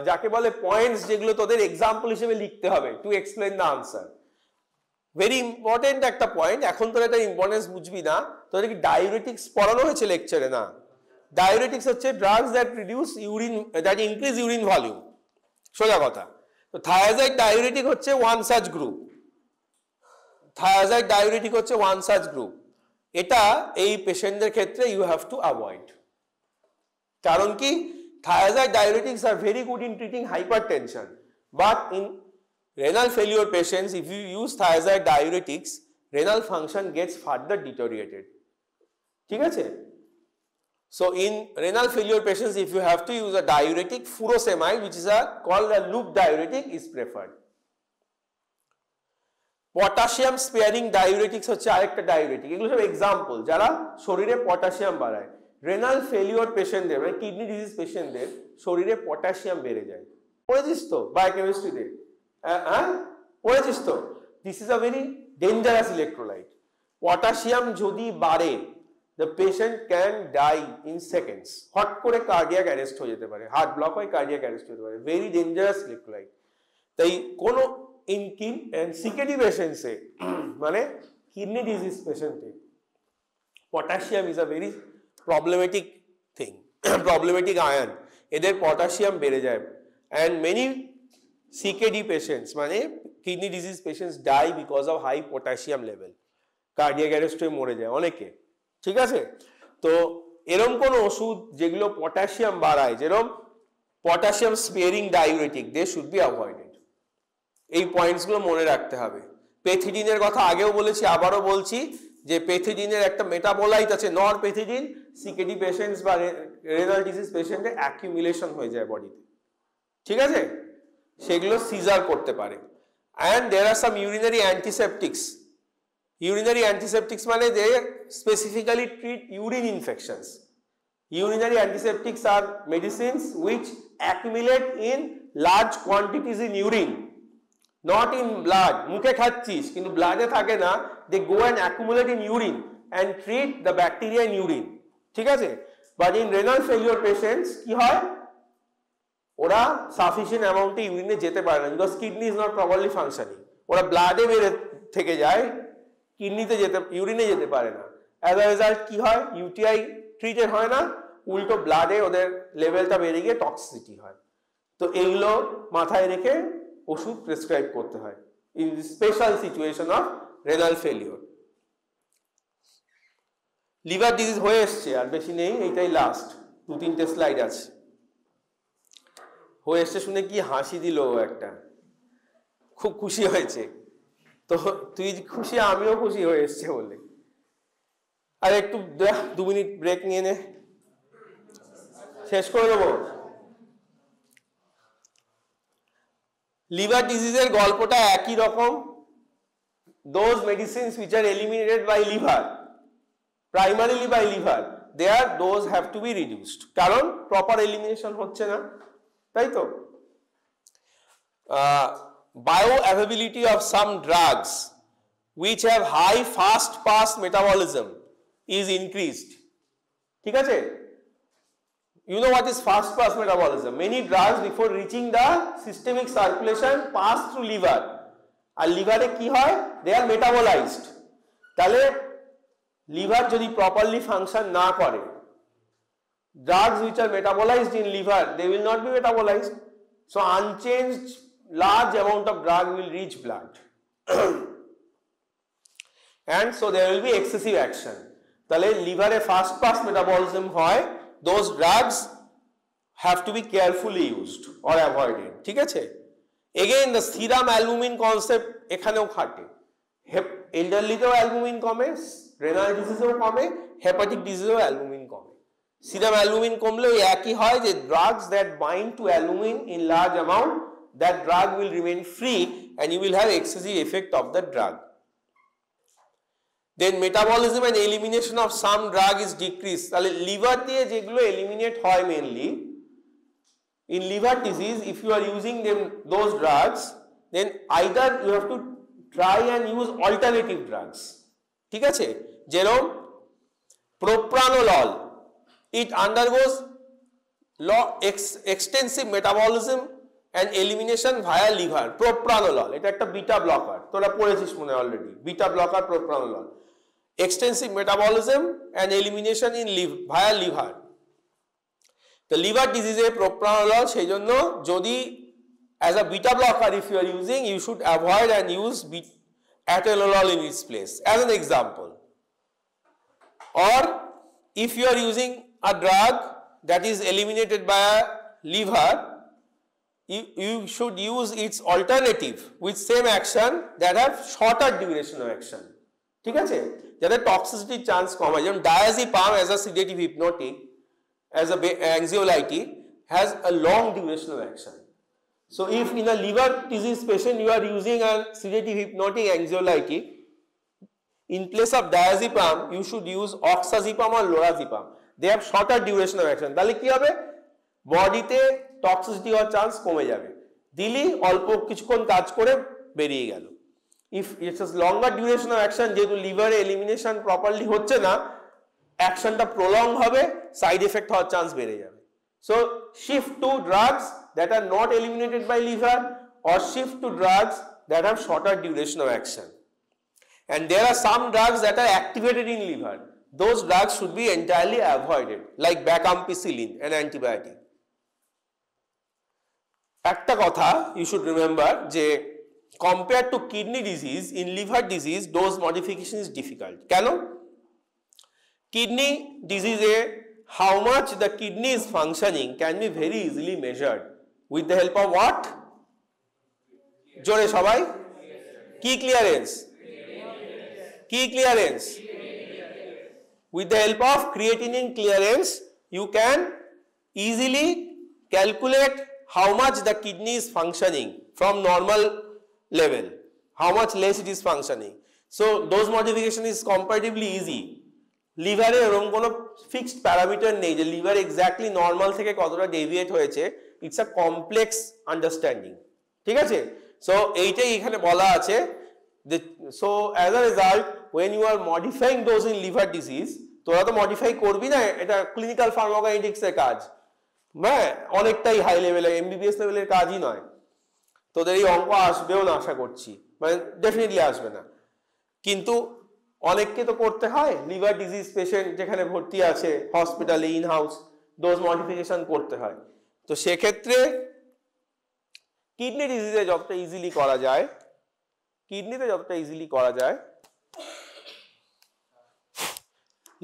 যাকে বলে পয়েন্টস, যেগুলো তোদের এক্সাম্পল হিসেবে লিখতে হবে to explain the answer. Very important একটা পয়েন্ট, এখন তোরা এটা ইম্পর্টেন্স বুঝবি না। তোদের কি ডায়ুরেটিক্স পড়ানো হয়েছে লেকচারে? না, ডায়োরেটিক্স হচ্ছে drugs that reduce urine, that increase urine volume, সোজা কথা। তো থায়াজাইড ডায়োরেটিক হচ্ছে one such group, thiazide diuretic হচ্ছে ওয়ান সাচ গ্রুপ। এটা এই পেশেন্টদের ক্ষেত্রে ইউ হ্যাভ টু অ্যাভয়েড। কারণ কি, thiazide diuretics are very good in treating hypertension, but in renal failure patients, if you use thiazide diuretics, renal function gets further deteriorated. ঠিক আছে? So in renal failure patients, if you have to use a diuretic, furosemide, which is called a loop diuretic, is preferred. Potassium sparing diuretics হচ্ছে আরেকটা diuretic. এগুলো সব example যারা শরীরে potassium বাড়ায়। Renal failure পেশেন্টদের, মানে কিডনি ডিজিজ পেশেন্টদের শরীরে পটাশিয়াম বেড়ে যায়। পড়েছিস তো বায়োকেমিস্ট্রিতে? হ্যাঁ পড়েছিস তো? This is a very dangerous electrolyte. Potassium যদি বাড়ে, the patient can die in seconds. হট করে কার্ডিয়াক অ্যারেস্ট হয়ে যেতে পারে, হার্ট ব্লক হয়ে কার্ডিয়াক অ্যারেস্ট হতে পারে। Very dangerous electrolyte. তাই কোনো সিকেডি পেশেন্টসে, মানে কিডনি ডিজিজ পেশেন্টে, potassium is a very problematic thing, problematic ion. এদের পটাশিয়াম বেড়ে যায়। অ্যান্ড মেনি সিকেডি পেশেন্টস, মানে kidney disease patients, die because of high potassium level. Cardiac arrest হয়ে মরে যায় অনেকে। ঠিক আছে? তো এরম কোন ওষুধ যেগুলো পটাশিয়াম বাড়ায়, যেরকম potassium sparing diuretic, they should be avoided. এই পয়েন্টসগুলো মনে রাখতে হবে। পেথিডিনের কথা আগেও বলেছি, আবারও বলছি যে পেথিডিনের একটা মেটাবোলাইট আছে নরপেথিডিন। সিকেডি পেশেন্টস বা রেনাল ডিজিজ পেশেন্টে অ্যাকিউমুলেশন হয়ে যায় বডিতে। ঠিক আছে? সেগুলো সিজার করতে পারে। And there are some urinary antiseptics. Urinary antiseptics মানে they specifically treat urine infections. Urinary antiseptics are medicines which accumulate in large quantities in urine, not in blood. মুখে খাচ্ছিস কিন্তু ব্লাডে থাকে না, they go and accumulate in urine and treat the bacteria in urine. ঠিক আছে? But in renal failure patients কি হয়, ওরা সাফিসিয়েন্ট অ্যামাউন্টে ইউরিনে যেতে পারে না, because kidney is not properly functioning. ওরা ব্লাডে বেড়ে থেকে যায়, কিডনিতে যেতে, ইউরিনে যেতে পারে না। অ্যাজ আ রেজাল্ট কি হয়, ইউটিআই ট্রিটেড হয় না, উল্টো ব্লাডে ওদের লেভেলটা বেড়ে গিয়ে টক্সিসিটি হয়। তো এইগুলো মাথায় রেখে ওষুধ প্রেসক্রাইব করতে হয় in special situation of renal failure. Liver disease হয়ে এসছে, আর বেশি নেই, এইটাই লাস্ট, 2-3টে স্লাইড আছে। হয়ে এসছে শুনে কি হাসি দিল একটা, খুব খুশি হয়েছে। তো তুই খুশি, আমিও খুশি হয়ে এসছে বলে। আর একটু 2 মিনিট ব্রেক নিয়ে নে, শেষ করে দেবো। লিভার ডিজিজের গল্পটা একই রকম। Those medicines which are eliminated by liver, primarily by liver, their dose have to be reduced, কারণ প্রপার এলিমিনেশন হচ্ছে না, তাই তো। Bioavailability of some drugs which have high fast pass metabolism is increased. ঠিক আছে? You know what is fast pass metabolism? Many drugs before reaching the systemic circulation pass through liver. আর লিভারে কি হয়? They are metabolized. তাহলে liver যদি properly function না করে, drugs which are metabolized in liver, they will not be metabolized. So unchanged large amount of drug will reach blood. And so there will be excessive action. তাহলে লিভারে fast pass metabolism হয়, those drugs have to be carefully used or avoided. ঠিক আছে? Again the serum albumin concept এখানেও খাটে। এল্ডারলিতেও albumin কমে, renal ডিজিজেও কমে, hepatic ডিজিজেও albumin কমে। সিরাম অ্যালবুমিন কমলেও একই হয় যে drugs that bind to albumin in large amount, that drug will remain free and you will have excessive effect of the drug. Then metabolism and elimination of some drug is decreased. তাহলে liver দিয়ে যেগুলো eliminate হয় mainly in liver disease, if you are using them those drugs, then either you have to try and use alternative drugs. ঠিক আছে? যেরকম propranolol, it undergoes extensive metabolism and elimination via liver. Propranolol এটা একটা beta blocker, তোরা পড়েছিস মনে already, beta blocker propranolol, extensive metabolism and elimination in via liver. তো liver ডিজিজে propranolol সেই জন্য যদি as a beta blocker if you are using, you should avoid and use atenolol in its place as an example. Or if you are using a drug that is eliminated by a liver, you should use its alternative with same action that have shorter duration of action. ঠিক আছে, যাতে টক্সিসিটির chance কম হয়, যেমন diazepam as a sedative hypnotic, as a anxiolytic has a long duration of action. So if in a liver disease patient you are using a sedative hypnotic anxiolytic, in place of diazepam you should use oxazepam or lorazepam. They have shorter duration of action. তাহলে কি হবে, বডিতে toxicity হওয়ার chance কমে যাবে, দিলি অল্প কিছুক্ষণ কাজ করে বেরিয়ে গেল। If it's a longer duration of action, যেহেতু লিভারে এলিমিনেশন প্রপারলি হচ্ছে না, অ্যাকশনটা প্রলং হবে, সাইড এফেক্ট হওয়ার চান্স বেড়ে যাবে। So shift to drugs that are not eliminated by liver, or shift to drugs that have shorter duration of action. And there are some drugs that are activated in liver. Those drugs should be entirely avoided, like vancomycin, an antibiotic. একটা কথা you should remember যে compared to kidney disease, in liver disease dose modification is difficult. কেন? Kidney disease how much the kidney is functioning can be very easily measured with the help of what? জোরে সবাই, কি clearance, কি clearance, with the help of creatinine clearance you can easily calculate how much the kidney is functioning from normal level, how much less it is functioning. So dose modification is comparatively easy. লিভারে এরকম কোনো fixed parameter নেই যে liver exactly normal থেকে কতটা deviate হয়েছে, it's a complex understanding. ঠিক আছে, সো এইটাই এখানে বলা আছে। So as a result when you are modifying dose in liver disease, তোরা তো মডিফাই করবি না, এটা ক্লিনিক্যাল ফার্মাকোকাইনেটিক্সের কাজ, হ্যাঁ অনেকটাই হাই লেভেলের এমবিবিএস লেভেলের কাজই নয়। তোদের এই অঙ্ক আসবেও না আশা করছি, মানে ডেফিনেটলি আসবে না, কিন্তু অনেককে তো করতে হয়। লিভার ডিজিজ পেশেন্ট যেখানে ভর্তি আছে হসপিটালে ইন হাউস ডোজ মডিফিকেশন করতে হয়। তো সেক্ষেত্রে কিডনি ডিজিজে যতটা ইজিলি করা যায়, কিডনিতে যতটা ইজিলি করা যায়,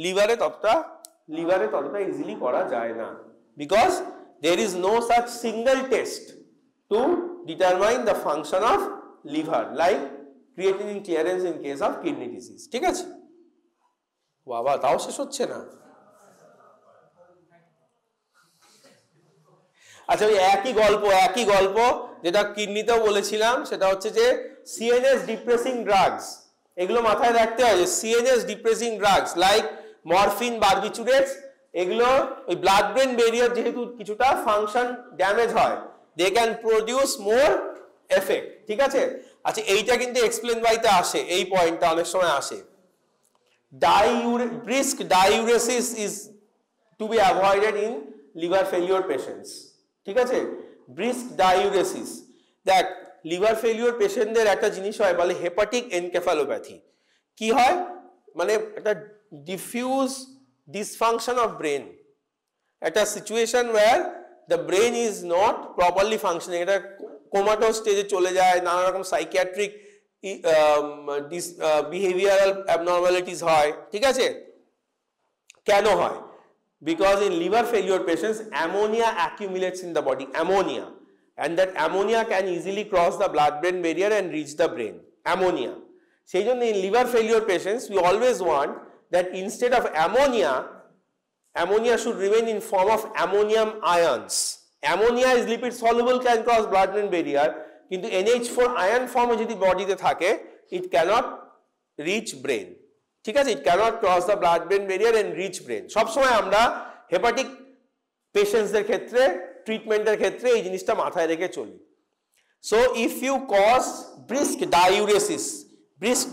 লিভারে ততটা ইজিলি করা যায় না, because there is no such single test to determine the function of liver like creatinine clearance in case of kidney disease. ঠিক আছে, বাবা তাও শেষ হচ্ছে না। আচ্ছা, ওই একই গল্প যেটা কিডনিতেও বলেছিলাম, সেটা হচ্ছে যে সিএনএস ডিপ্রেসিং ড্রাগস, এগুলো মাথায় রাখতে হয় যে CNS depressing drugs like morphine, barbiturates, এগুলো ওই ব্লাড ব্রেন ব্যারিয়ার যেহেতু কিছুটা ফাংশন ড্যামেজ হয়, they can produce more effect. ঠিক আছে, আচ্ছা এইটা কিন্তু এক্সপ্লেন বাইতে আসে, এই পয়েন্টটা অনেক সময় আসে। brisk diuresis is to be avoided in liver failure patients. ঠিক আছে, brisk diuresis, দেখ লিভার ফেলিওর পেশেন্টদের একটা জিনিস হয় বলে হেপাটিক এনকেফালোপ্যাথি। কি হয়, মানে একটা ডিফিউজ ডিসফাংশন অফ ব্রেন, একটা situation where the brain is not properly functioning, এটা কোমাটোস স্টেজে চলে যায়, নানা রকম সাইকিয়াট্রিক বিহেভিয়ারাল অ্যাবনর্মালিটিস হয়। ঠিক আছে, কেন হয়? Because in liver failure patients ammonia accumulates in the body, ammonia, and that ammonia can easily cross the blood brain barrier and reach the brain, ammonia. সেই জন্য in liver failure patients we always want that instead of ammonia, ammonia should remain in form of ammonium ions. Ammonia is lipid soluble, can cross blood brain barrier, কিন্তু NH4 ion form যদি বডিতে থাকে it cannot reach brain. ঠিক আছে, it cannot cross the blood brain barrier and reach brain. সব সময় আমরা hepatic পেশেন্টসদের ক্ষেত্রে ট্রিটমেন্টের ক্ষেত্রে এই জিনিসটা মাথায় রেখে চলি। So if you cause brisk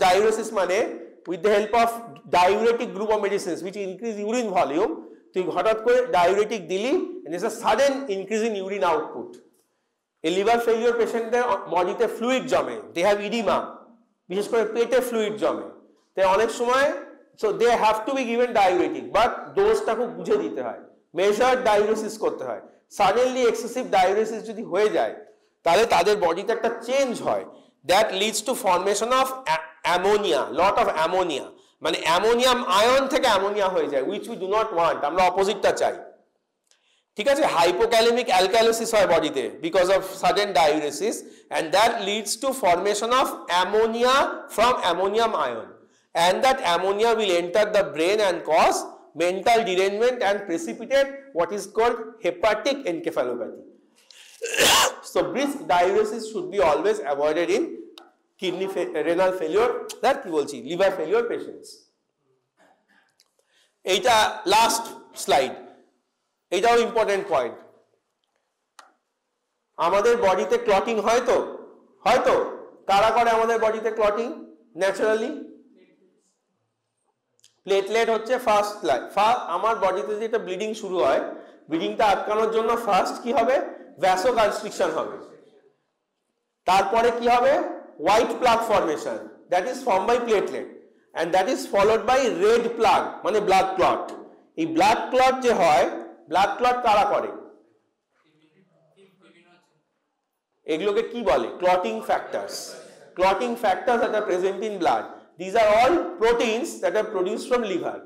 diuresis মানে with the help of diuretic group of medicines which increase urine volume, তুই হঠাৎ করে ডাইউরেটিক দিলি and it's a sudden increase in urine output. এই লিভার ফেলিওর পেশেন্টদের বডিতে ফ্লুইড জমে, দে হ্যাভ ইডিমা, বিশেষ করে পেটে ফ্লুইড জমে, তাই অনেক সময় so they have to be given diuretic, but ডোজটা খুব বুঝে দিতে হয়। মেজার্ড ডায়ুরেসিস করতে হয়। সাডেনলি এক্সেসিভ ডায়ুরেসিস যদি হয়ে যায় তাহলে তাদের বডিতে একটা চেঞ্জ হয়, that leads to formation of ammonia, lot of ammonia, মানে অ্যামোনিয়াম আয়ন থেকে অ্যামোনিয়া হয়ে যায়, which we do not want, আমরা অপোজিটটা চাই। ঠিক আছে, হাইপোক্যালেমিক অ্যালকালোসিস হয় বডিতে because of sudden diuresis, and that leads to formation of ammonia from ammonium ion, and that ammonia will enter the brain and cause mental derangement and precipitate what is called hepatic encephalopathy. So brisk diuresis should be always avoided in renal failure, that কি বলছি, liver failure patients. এইটা last slide, এইটাও important point. আমাদের বডিতে clotting হয় তো, হয়তো কারা করে আমাদের বডিতে ক্লটিং ন্যাচারালি? প্লেটলেট হচ্ছে ফার্স্ট লাইন। আমার বডিতে যেটা ব্লিডিং শুরু হয়, ব্লিডিংটা আটকানোর জন্য ফার্স্ট কি হবে, ভ্যাসোকনস্ট্রিকশন হবে, তারপরে কি হবে, white plug formation, that is form by platelet, and that is followed by red plug মানে ব্লাড ক্লট। এই ব্লাড ক্লট যে হয়, ব্লাড ক্লট কারা করে? এগুলোকে কি বলে? Clotting factors. Clotting factors that are present in blood, these are all proteins that are produced from liver.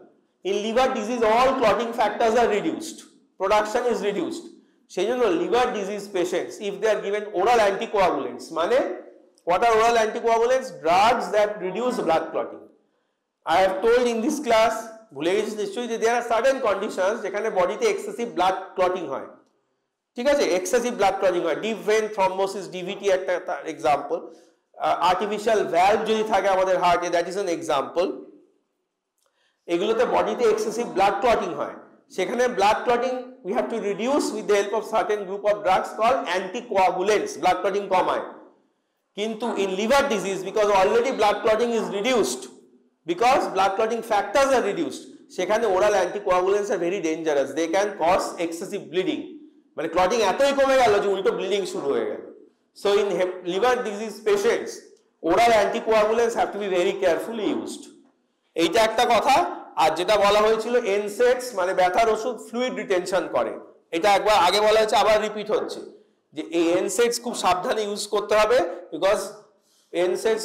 In liver disease all clotting factors are reduced, production is reduced. সেই জন্য liver disease patients, if they are given oral anticoagulants, মানে what are oral anticoagulants? Drugs that reduce blood clotting. I have told in this class, ভুলে গেছি নিশ্চয়ই, যে there are certain conditions যেখানে বডিতে excessive blood clotting হয়। ঠিক আছে, এক্সেসিভ ব্লাড ক্লটিং হয়, ডিপ ভেন থ্রম্বোসিস, ডিভিটি একটা এক্সাম্পল, আর্টিফিশিয়াল ভ্যালভ যদি থাকে আমাদের হার্টে, দ্যাট ইজ অ্যান এক্সাম্পল। এগুলোতে বডিতে এক্সেসিভ ব্লাড ক্লটিং হয়, সেখানে blood clotting we have to reduce with the help of certain group of drugs called anticoagulants, blood clotting কমায়। কিন্তু in liver disease, because already blood clotting is reduced, because blood clotting factors are reduced, সেখানে oral anticoagulants are very dangerous, they can cause excessive bleeding, মানে clotting এতই কমে গেল যে উল্টো bleeding শুরু হয়ে গেল। So in liver disease patients oral anticoagulants have to be very carefully used. এইটা একটা কথা। আর যেটা বলা হয়েছিল এনসেডস মানে ব্যথার ওষুধ ফ্লুইড রিটেনশন করে, এটা একবার আগে বলা হয়েছে, আবার রিপিট হচ্ছে যে এই এনসেডস খুব সাবধানে ইউজ করতে হবে, because NSAIDs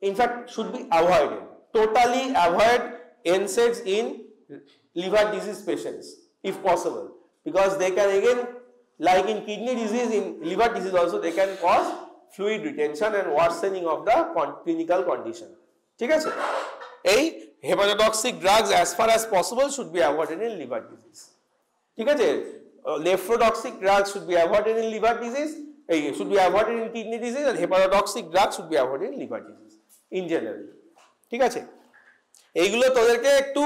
in fact should be avoided, totally avoid NSAIDs in liver disease patients if possible, because they can again, like in kidney disease, in liver disease also, they can cause fluid retention and worsening of the clinical condition. ঠিক আছে, এই hepatotoxic drugs as far as possible should be avoided in liver disease. ঠিক আছে, nephrotoxic drugs should be avoided in liver disease, should be avoided in kidney disease, and hepatotoxic drugs should be avoided in liver disease in general. ঠিক আছে, এইগুলো তোদেরকে একটু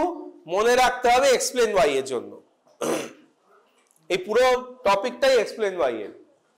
মনে রাখতে হবে এক্সপ্লেন ওয়াই এর জন্য। এই পুরো টপিকটাই এক্সপ্লেন ওয়াই এর।